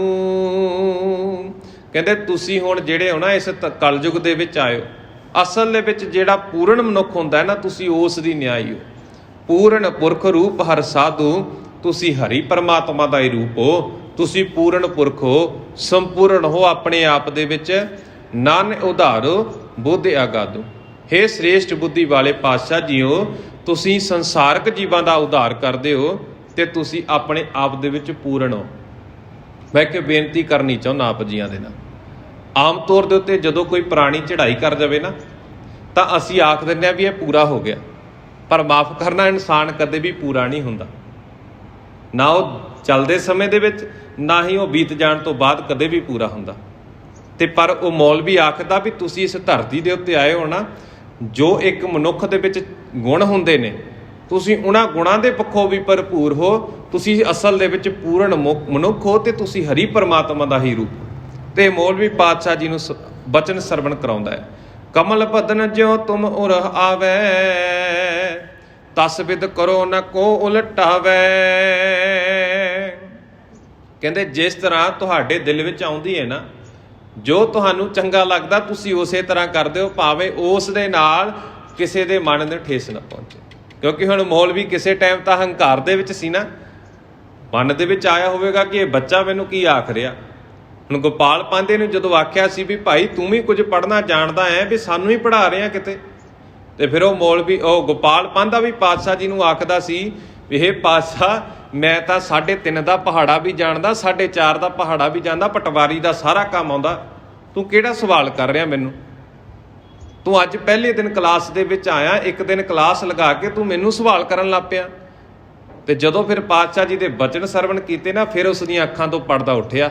ਕਹਿੰਦੇ ਤੁਸੀਂ ਹੁਣ ਜਿਹੜੇ ਹੋ ਨਾ ਇਸ ਕਲਯੁਗ ਦੇ ਵਿੱਚ ਆਇਓ, ਅਸਲ ਦੇ ਵਿੱਚ ਜਿਹੜਾ ਪੂਰਨ ਮਨੁੱਖ ਹੁੰਦਾ ਹੈ ਨਾ, ਤੁਸੀਂ ਉਸ ਦੀ ਨਿਆਈ ਹੋ। ਪੂਰਨ ਪੁਰਖ ਰੂਪ ਹਰ ਸਾਧੂ, ਤੁਸੀਂ ਹਰੀ ਪਰਮਾਤਮਾ ਦਾ ਹੀ ਰੂਪ ਹੋ, ਤੁਸੀਂ ਪੂਰਨ ਪੁਰਖ ਹੋ, ਸੰਪੂਰਨ ਹੋ ਆਪਣੇ ਆਪ ਦੇ ਵਿੱਚ। ਨਨ ਉਧਾਰੋ ਬੁੱਧ ਅਗਾਧੂ। ਹੇ ਸ੍ਰੇਸ਼ਟ ਬੁੱਧੀ ਵਾਲੇ ਪਾਤਸ਼ਾਹ ਜੀਓ, ਤੁਸੀਂ ਸੰਸਾਰਕ ਜੀਵਾਂ ਦਾ ਉਧਾਰ ਕਰਦੇ ਹੋ ਤੇ ਤੁਸੀਂ ਆਪਣੇ ਆਪ ਦੇ ਵਿੱਚ ਪੂਰਨ ਹੋ। ਮੈਂ ਇੱਕ ਬੇਨਤੀ ਕਰਨੀ ਚਾਹੁੰਦਾ ਆਪ ਜੀਆਂ ਦੇ ਨਾਲ। ਆਮ ਤੌਰ ਦੇ ਉੱਤੇ ਜਦੋਂ ਕੋਈ ਪ੍ਰਾਣੀ ਚੜ੍ਹਾਈ ਕਰ ਜਾਵੇ ਨਾ, ਤਾਂ ਅਸੀਂ ਆਖ ਦਿੰਦੇ ਹਾਂ ਵੀ ਇਹ ਪੂਰਾ ਹੋ ਗਿਆ, ਪਰ ਮਾਫ ਕਰਨਾ, ਇਨਸਾਨ ਕਦੇ ਵੀ ਪੂਰਾ ਨਹੀਂ ਹੁੰਦਾ। ਨਾ ਉਹ ਚੱਲਦੇ ਸਮੇਂ ਦੇ ਵਿੱਚ, ਨਾ ਹੀ ਉਹ ਬੀਤ ਜਾਣ ਤੋਂ ਬਾਅਦ ਕਦੇ ਵੀ ਪੂਰਾ ਹੁੰਦਾ। ਤੇ ਪਰ ਉਹ ਮੌਲਵੀ ਆਖਦਾ ਵੀ ਤੁਸੀਂ ਇਸ ਧਰਤੀ ਦੇ ਉੱਤੇ ਆਏ ਹੋ ਨਾ, ਜੋ ਇੱਕ ਮਨੁੱਖ ਦੇ ਵਿੱਚ ਗੁਣ ਹੁੰਦੇ ਨੇ, ਤੁਸੀਂ ਉਹਨਾਂ ਗੁਣਾਂ ਦੇ ਪੱਖੋਂ ਵੀ ਭਰਪੂਰ ਹੋ, ਤੁਸੀਂ ਅਸਲ ਦੇ ਵਿੱਚ ਪੂਰਨ ਮਨੁੱਖ ਹੋ ਤੇ ਤੁਸੀਂ ਹਰੀ ਪਰਮਾਤਮਾ ਦਾ ਹੀ ਰੂਪ ਹੋ। ਤੇ ਮੌਲਵੀ ਪਾਤਸ਼ਾਹ ਜੀ ਨੂੰ ਬਚਨ ਸਰਵਣ ਕਰਾਉਂਦਾ ਹੈ। ਕਮਲ ਬਦਨ ਜਿਉ ਤੁਮ ਉਰ ਆਵੇ, ਤਸ ਬਿਦ ਕਰੋ ਨ ਕੋ ਉਲਟਾਵੇ। ਕਹਿੰਦੇ ਜਿਸ ਤਰ੍ਹਾਂ ਤੁਹਾਡੇ ਦਿਲ ਵਿੱਚ ਆਉਂਦੀ ਹੈ ਨਾ, ਜੋ ਤੁਹਾਨੂੰ ਚੰਗਾ ਲੱਗਦਾ ਤੁਸੀਂ ਉਸੇ ਤਰ੍ਹਾਂ ਕਰਦੇ ਹੋ, ਭਾਵੇਂ ਉਸ ਦੇ ਨਾਲ ਕਿਸੇ ਦੇ ਮਨ ਨੂੰ ਠੇਸ ਨਾ ਪਹੁੰਚੇ। ਕਿਉਂਕਿ ਹੁਣ ਮੌਲਵੀ ਕਿਸੇ ਟਾਈਮ ਤਾਂ ਹੰਕਾਰ ਦੇ ਵਿੱਚ ਸੀ ਨਾ, ਮਨ ਦੇ ਵਿੱਚ ਆਇਆ ਹੋਵੇਗਾ ਕਿ ਇਹ ਬੱਚਾ ਮੈਨੂੰ ਕੀ ਆਖ ਰਿਹਾ। ਹੁਣ ਗੋਪਾਲ ਪਾਂਧੇ ਨੂੰ ਜਦੋਂ ਆਖਿਆ ਸੀ ਵੀ ਭਾਈ ਤੂੰ ਵੀ ਕੁਝ ਪੜ੍ਹਨਾ ਜਾਣਦਾ ਹੈ, ਵੀ ਸਾਨੂੰ ਹੀ ਪੜ੍ਹਾ ਰਿਹਾ ਕਿਤੇ, ਤੇ ਫਿਰ ਉਹ ਮੌਲਵੀ, ਉਹ ਗੋਪਾਲ ਪਾਂਧਾ ਵੀ ਪਾਤਸ਼ਾਹ ਜੀ ਨੂੰ ਆਖਦਾ ਸੀ ਵੀ ਇਹ ਪਾਤਸ਼ਾਹ, ਮੈਂ ਤਾਂ 3.5 ਦਾ ਪਹਾੜਾ ਵੀ ਜਾਣਦਾ, 4.5 ਦਾ ਪਹਾੜਾ ਵੀ ਜਾਂਦਾ, ਪਟਵਾਰੀ ਦਾ ਸਾਰਾ ਕੰਮ ਆਉਂਦਾ, ਤੂੰ ਕਿਹੜਾ ਸਵਾਲ ਕਰ ਰਿਹਾ ਮੈਨੂੰ? ਤੂੰ ਅੱਜ ਪਹਿਲੇ ਦਿਨ ਕਲਾਸ ਦੇ ਵਿੱਚ ਆਇਆ, ਇੱਕ ਦਿਨ ਕਲਾਸ ਲਗਾ ਕੇ ਤੂੰ ਮੈਨੂੰ ਸਵਾਲ ਕਰਨ ਲੱਗ ਪਿਆ। ਤੇ ਜਦੋਂ ਫਿਰ ਪਾਤਸ਼ਾਹ ਜੀ ਦੇ ਬਚਨ ਸਰਵਣ ਕੀਤੇ ਨਾ, ਫਿਰ ਉਸ ਦੀਆਂ ਅੱਖਾਂ ਤੋਂ ਪਰਦਾ ਉੱਠਿਆ।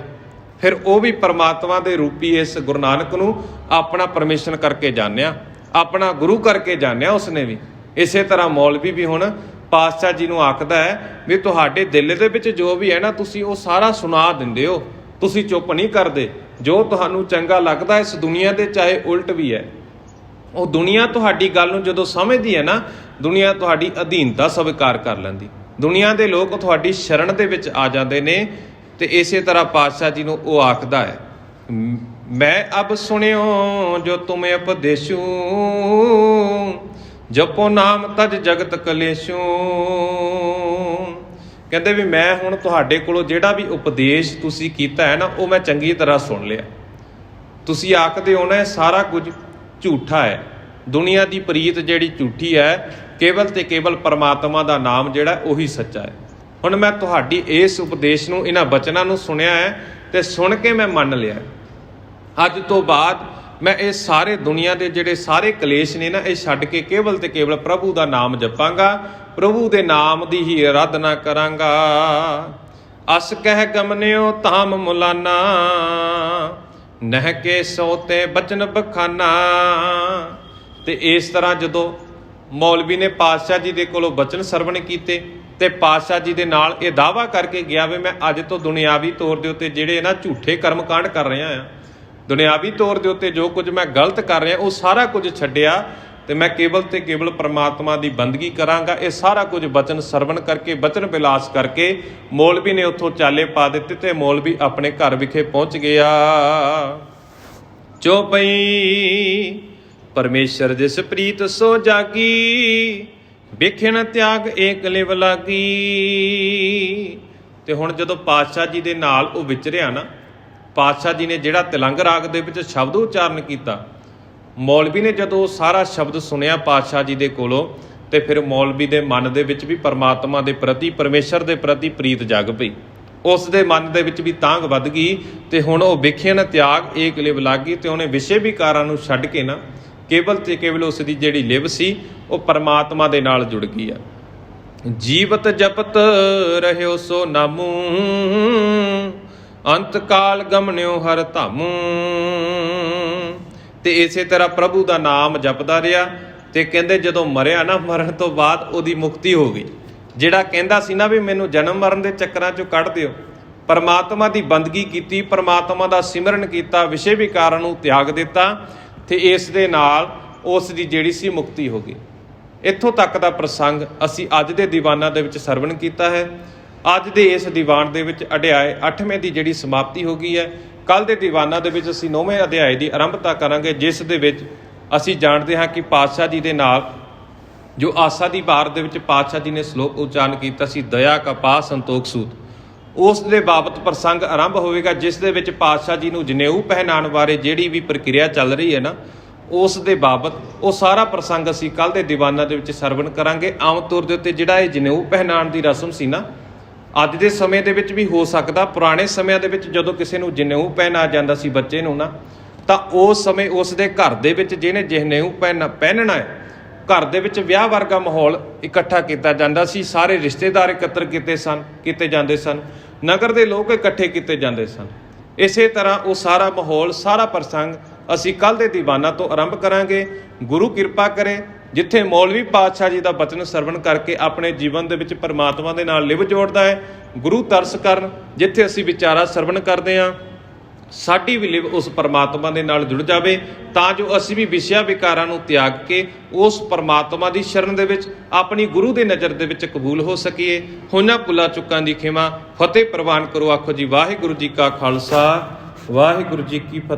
ਫਿਰ ਉਹ ਵੀ ਪਰਮਾਤਮਾ ਦੇ ਰੂਪੀ ਇਸ ਗੁਰੂ ਨਾਨਕ ਨੂੰ ਆਪਣਾ ਪਰਮੇਸ਼ਰ ਕਰਕੇ ਜਾਣਿਆ, ਆਪਣਾ ਗੁਰੂ ਕਰਕੇ ਜਾਣਿਆ ਉਸਨੇ ਵੀ। ਇਸੇ ਤਰ੍ਹਾਂ ਮੌਲਵੀ ਵੀ ਹੁਣ ਪਾਤਸ਼ਾਹ ਜੀ ਨੂੰ ਆਖਦਾ ਹੈ ਵੀ ਤੁਹਾਡੇ ਦਿਲ ਦੇ ਵਿੱਚ ਜੋ ਵੀ ਹੈ ਨਾ, ਤੁਸੀਂ ਉਹ ਸਾਰਾ ਸੁਣਾ ਦਿੰਦੇ ਹੋ, ਤੁਸੀਂ ਚੁੱਪ ਨਹੀਂ ਕਰਦੇ। ਜੋ ਤੁਹਾਨੂੰ ਚੰਗਾ ਲੱਗਦਾ ਇਸ ਦੁਨੀਆ ਦੇ, ਚਾਹੇ ਉਲਟ ਵੀ ਹੈ, ਉਹ ਦੁਨੀਆ ਤੁਹਾਡੀ ਗੱਲ ਨੂੰ ਜਦੋਂ ਸਮਝਦੀ ਹੈ ਨਾ, ਦੁਨੀਆ ਤੁਹਾਡੀ ਅਧੀਨਤਾ ਸਵੀਕਾਰ ਕਰ ਲੈਂਦੀ, ਦੁਨੀਆ ਦੇ ਲੋਕ ਤੁਹਾਡੀ ਸ਼ਰਨ ਦੇ ਵਿੱਚ ਆ ਜਾਂਦੇ ਨੇ। ਤੇ ਇਸੇ ਤਰ੍ਹਾਂ ਪਾਤਸ਼ਾਹ ਜੀ ਨੂੰ ਉਹ ਆਖਦਾ ਹੈ, ਮੈਂ ਅਬ ਸੁਣਿਓ ਜੋ ਤੁਮੇ ਉਪਦੇਸ਼ੂ, ਜਪੋ ਨਾਮ ਤਜ ਜਗਤ ਕਲੇਸ਼ੂ। ਕਹਿੰਦੇ ਵੀ ਮੈਂ ਹੁਣ ਤੁਹਾਡੇ ਕੋਲੋਂ ਜਿਹੜਾ ਵੀ ਉਪਦੇਸ਼ ਤੁਸੀਂ ਕੀਤਾ ਹੈ ਨਾ, ਉਹ ਮੈਂ ਚੰਗੀ ਤਰ੍ਹਾਂ ਸੁਣ ਲਿਆ। ਤੁਸੀਂ ਆਖਦੇ ਹੋ ਨਾ ਇਹ ਸਾਰਾ ਕੁਝ ਝੂਠਾ ਹੈ, ਦੁਨੀਆ ਦੀ ਪ੍ਰੀਤ ਜਿਹੜੀ ਝੂਠੀ ਹੈ, ਕੇਵਲ ਤੇ ਕੇਵਲ ਪਰਮਾਤਮਾ ਦਾ ਨਾਮ ਜਿਹੜਾ ਉਹੀ ਸੱਚਾ ਹੈ। ਹੁਣ ਮੈਂ ਤੁਹਾਡੀ ਇਸ ਉਪਦੇਸ਼ ਨੂੰ, ਇਹਨਾਂ ਬਚਨਾਂ ਨੂੰ ਸੁਣਿਆ ਹੈ ਤੇ ਸੁਣ ਕੇ ਮੈਂ ਮੰਨ ਲਿਆ। ਅੱਜ ਤੋਂ ਬਾਅਦ ਮੈਂ ਇਹ ਸਾਰੇ ਦੁਨੀਆ ਦੇ ਜਿਹੜੇ ਸਾਰੇ ਕਲੇਸ਼ ਨੇ ਨਾ, ਇਹ ਛੱਡ ਕੇ ਕੇਵਲ ਤੇ ਕੇਵਲ ਪ੍ਰਭੂ ਦਾ ਨਾਮ ਜਪਾਂਗਾ, ਪ੍ਰਭੂ ਦੇ ਨਾਮ ਦੀ ਹੀ ਆਰਾਧਨਾ ਕਰਾਂਗਾ। ਅਸ ਕਹਿ ਗਮਨਿਓ ਧਾਮ ਮੁਲਾਨਾ, ਨਹਿ ਕੇ ਸੋਤੇ ਬਚਨ ਬਖਾਨਾ। ਤੇ ਇਸ ਤਰ੍ਹਾਂ ਜਦੋਂ ਮੌਲਵੀ ਨੇ ਪਾਤਸ਼ਾਹ ਜੀ ਦੇ ਕੋਲੋਂ ਬਚਨ ਸਰਵਣ ਕੀਤੇ ਤੇ ਪਾਤਸ਼ਾਹ ਜੀ ਦੇ ਨਾਲ ਇਹ ਦਾਅਵਾ ਕਰਕੇ ਗਿਆ ਵੀ ਮੈਂ ਅੱਜ ਤੋਂ ਦੁਨਿਆਵੀ ਤੌਰ ਦੇ ਉੱਤੇ ਜਿਹੜੇ ਨਾ ਝੂਠੇ ਕਰਮਕਾਂਡ ਕਰ ਰਿਹਾ ਆ, ਦੁਨਿਆਵੀ ਤੌਰ ਦੇ ਉੱਤੇ ਜੋ ਕੁਝ ਮੈਂ ਗਲਤ ਕਰ ਰਿਹਾ, ਉਹ ਸਾਰਾ ਕੁਝ ਛੱਡਿਆ ਤੇ ਮੈਂ ਕੇਵਲ ਤੇ ਕੇਵਲ ਪਰਮਾਤਮਾ ਦੀ ਬੰਦਗੀ ਕਰਾਂਗਾ। ਇਹ ਸਾਰਾ ਕੁਝ ਬਚਨ ਸਰਵਣ ਕਰਕੇ, ਬਚਨ ਵਿਲਾਸ ਕਰਕੇ ਮੌਲਵੀ ਨੇ ਉੱਥੋਂ ਚਾਲੇ ਪਾ ਦਿੱਤੇ ਤੇ ਮੌਲਵੀ ਆਪਣੇ ਘਰ ਵਿਖੇ ਪਹੁੰਚ ਗਿਆ। ਚੌਪਈ ਪਰਮੇਸ਼ਰ ਜਿਸ ਪ੍ਰੀਤ ਸੋ ਜਾਗੀ, ਵੇਖਣ ਤਿਆਗ ਏਕ ਲਿਵ ਲਾਗੀ। ਤੇ ਹੁਣ ਜਦੋਂ ਪਾਤਸ਼ਾਹ ਜੀ ਦੇ ਨਾਲ ਉਹ ਵਿਚਰਿਆ ਨਾ, ਪਾਤਸ਼ਾਹ ਜੀ ਨੇ ਜਿਹੜਾ ਤਿਲੰਗ ਰਾਗ ਦੇ ਵਿੱਚ ਸ਼ਬਦ ਉਚਾਰਨ ਕੀਤਾ, ਮੌਲਵੀ ਨੇ ਜਦੋਂ ਸਾਰਾ ਸ਼ਬਦ ਸੁਣਿਆ ਪਾਤਸ਼ਾਹ ਜੀ ਦੇ ਕੋਲੋਂ, ਤੇ ਫਿਰ ਮੌਲਵੀ ਦੇ ਮਨ ਦੇ ਵਿੱਚ ਵੀ ਪਰਮਾਤਮਾ ਦੇ ਪ੍ਰਤੀ, ਪਰਮੇਸ਼ਰ ਦੇ ਪ੍ਰਤੀ ਪ੍ਰੀਤ ਜਾਗ ਪਈ। ਉਸ ਦੇ ਮਨ ਦੇ ਵਿੱਚ ਵੀ ਤਾਂਘ ਵੱਧ ਗਈ ਤੇ ਹੁਣ ਉਹ ਵੇਖਣ ਤਿਆਗ ਏਕ ਲਿਵ ਲਾਗੀ। ਤੇ ਉਹਨੇ ਵਿਸ਼ੇ ਵਿਕਾਰਾਂ ਨੂੰ ਛੱਡ ਕੇ ਨਾ, ਕੇਵਲ ਤੇ ਕੇਵਲ ਉਸ ਦੀ ਜਿਹੜੀ ਲਿਵ ਸੀ ਉਹ ਪਰਮਾਤਮਾ ਦੇ ਨਾਲ ਜੁੜ ਗਈ ਆ। ਜੀਵਤ ਜਪਤ ਰਹਿਓ ਸੋ ਨਾਮੂ, ਅੰਤ ਕਾਲ ਗਮਨਿਓ ਹਰ ਧਾਮੂ। ਤੇ ਇਸੇ ਤਰ੍ਹਾਂ ਪ੍ਰਭੂ ਦਾ ਨਾਮ ਜਪਦਾ ਰਿਹਾ ਤੇ ਕਹਿੰਦੇ ਜਦੋਂ ਮਰਿਆ ਨਾ, ਮਰਨ ਤੋਂ ਬਾਅਦ ਉਹਦੀ ਮੁਕਤੀ ਹੋ ਗਈ। ਜਿਹੜਾ ਕਹਿੰਦਾ ਸੀ ਨਾ ਵੀ ਮੈਨੂੰ ਜਨਮ ਮਰਨ ਦੇ ਚੱਕਰਾਂ ਚੋਂ ਕੱਢ ਦਿਓ, ਪਰਮਾਤਮਾ ਦੀ ਬੰਦਗੀ ਕੀਤੀ, ਪਰਮਾਤਮਾ ਦਾ ਸਿਮਰਨ ਕੀਤਾ, ਵਿਸ਼ੇ ਵਿਕਾਰਾਂ ਨੂੰ ਤਿਆਗ ਦਿੱਤਾ ਤੇ ਇਸ ਦੇ ਨਾਲ ਉਸ ਦੀ ਜਿਹੜੀ ਸੀ ਮੁਕਤੀ ਹੋ ਗਈ। ਇੱਥੋਂ ਤੱਕ ਦਾ ਪ੍ਰਸੰਗ ਅਸੀਂ ਅੱਜ ਦੇ ਦੀਵਾਨਾਂ ਦੇ ਵਿੱਚ ਸਰਵਣ ਕੀਤਾ ਹੈ। ਅੱਜ ਦੇ ਇਸ ਦੀਵਾਨ ਦੇ ਵਿੱਚ ਅਧਿਆਇ 8ਵੇਂ ਦੀ ਜਿਹੜੀ ਸਮਾਪਤੀ ਹੋ ਗਈ ਹੈ। ਕੱਲ੍ਹ ਦੇ ਦੀਵਾਨਾਂ ਦੇ ਵਿੱਚ ਅਸੀਂ 9ਵੇਂ ਅਧਿਆਇ ਦੀ ਆਰੰਭਤਾ ਕਰਾਂਗੇ, ਜਿਸ ਦੇ ਵਿੱਚ ਅਸੀਂ ਜਾਣਦੇ ਹਾਂ ਕਿ ਪਾਤਸ਼ਾਹ ਜੀ ਦੇ ਨਾਲ ਜੋ ਆਸਾ ਦੀ ਵਾਰ ਦੇ ਵਿੱਚ ਪਾਤਸ਼ਾਹ ਜੀ ਨੇ ਸ਼ਲੋਕ ਉਚਾਰਨ ਕੀਤਾ ਸੀ, ਦਇਆ ਕਪਾ ਸੰਤੋਖ ਸੂਤ, ਉਸ ਦੇ ਬਾਬਤ ਪ੍ਰਸੰਗ ਆਰੰਭ ਹੋਵੇਗਾ, ਜਿਸ ਦੇ ਵਿੱਚ ਪਾਤਸ਼ਾਹ ਜੀ ਨੂੰ ਜਨੇਊ ਪਹਿਨਾਉਣ ਬਾਰੇ ਜਿਹੜੀ ਵੀ ਪ੍ਰਕਿਰਿਆ ਚੱਲ ਰਹੀ ਹੈ ਨਾ, ਉਸ ਦੇ ਬਾਬਤ ਉਹ ਸਾਰਾ ਪ੍ਰਸੰਗ ਅਸੀਂ ਕੱਲ੍ਹ ਦੇ ਦੀਵਾਨਾਂ ਦੇ ਵਿੱਚ ਸਰਵਣ ਕਰਾਂਗੇ। ਆਮ ਤੌਰ ਦੇ ਉੱਤੇ ਜਿਹੜਾ ਇਹ ਜਨੇਊ ਪਹਿਨਾਉਣ ਦੀ ਰਸਮ ਸੀ ਨਾ, ਅੱਜ ਦੇ ਸਮੇਂ ਦੇ ਵਿੱਚ ਵੀ ਹੋ ਸਕਦਾ, ਪੁਰਾਣੇ ਸਮਿਆਂ ਦੇ ਵਿੱਚ ਜਦੋਂ ਕਿਸੇ ਨੂੰ ਜਨੇਊ ਪਹਿਨਾਇਆ ਜਾਂਦਾ ਸੀ ਬੱਚੇ ਨੂੰ ਨਾ, ਤਾਂ ਉਸ ਸਮੇਂ ਉਸ ਦੇ ਘਰ ਦੇ ਵਿੱਚ ਜਿਹਨੇ ਜਨੇਊ ਪਹਿਨਣਾ ਹੈ, ਘਰ ਦੇ ਵਿੱਚ ਵਿਆਹ ਵਰਗਾ ਮਾਹੌਲ ਇਕੱਠਾ ਕੀਤਾ ਜਾਂਦਾ ਸੀ। ਸਾਰੇ ਰਿਸ਼ਤੇਦਾਰ ਇਕੱਤਰ ਕੀਤੇ ਜਾਂਦੇ ਸਨ, ਨਗਰ ਦੇ ਲੋਕ ਇਕੱਠੇ ਕੀਤੇ ਜਾਂਦੇ ਸਨ। ਇਸੇ ਤਰ੍ਹਾਂ ਉਹ ਸਾਰਾ ਮਾਹੌਲ, ਸਾਰਾ ਪ੍ਰਸੰਗ ਅਸੀਂ ਕੱਲ੍ਹ ਦੇ ਦੀਵਾਨਾਂ ਤੋਂ ਆਰੰਭ ਕਰਾਂਗੇ। ਗੁਰੂ ਕਿਰਪਾ ਕਰੇ, ਜਿੱਥੇ ਮੌਲਵੀ ਪਾਤਸ਼ਾਹ ਜੀ ਦਾ ਬਚਨ ਸਰਵਣ ਕਰਕੇ ਆਪਣੇ ਜੀਵਨ ਦੇ ਵਿੱਚ ਪਰਮਾਤਮਾ ਦੇ ਨਾਲ ਲਿਵ ਜੋੜਦਾ ਹੈ, ਗੁਰੂ ਤਰਸ ਕਰਨ, ਜਿੱਥੇ ਅਸੀਂ ਵਿਚਾਰਾ ਸਰਵਣ ਕਰਦੇ ਹਾਂ, ਸਾਡੀ ਵੀ ਲਿਵ ਉਸ ਪਰਮਾਤਮਾ ਦੇ ਨਾਲ ਜੁੜ ਜਾਵੇ, ਤਾਂ ਜੋ ਅਸੀਂ ਵੀ ਵਿਸ਼ਿਆ ਵਿਕਾਰਾਂ ਨੂੰ ਤਿਆਗ ਕੇ ਉਸ ਪਰਮਾਤਮਾ ਦੀ ਸ਼ਰਨ ਦੇ ਵਿੱਚ ਆਪਣੀ ਗੁਰੂ ਦੀ ਨਜ਼ਰ ਦੇ ਵਿੱਚ ਕਬੂਲ ਹੋ ਸਕੀਏ। ਹੋਈਆਂ ਭੁੱਲਾਂ ਚੁੱਕਾਂ ਦੀ ਖਿਮਾ, ਫਤਿਹ ਪ੍ਰਵਾਨ ਕਰੋ। ਆਖੋ ਜੀ ਵਾਹਿਗੁਰੂ ਜੀ ਕਾ ਖਾਲਸਾ, ਵਾਹਿਗੁਰੂ ਜੀ ਕੀ ਫਤਿਹ।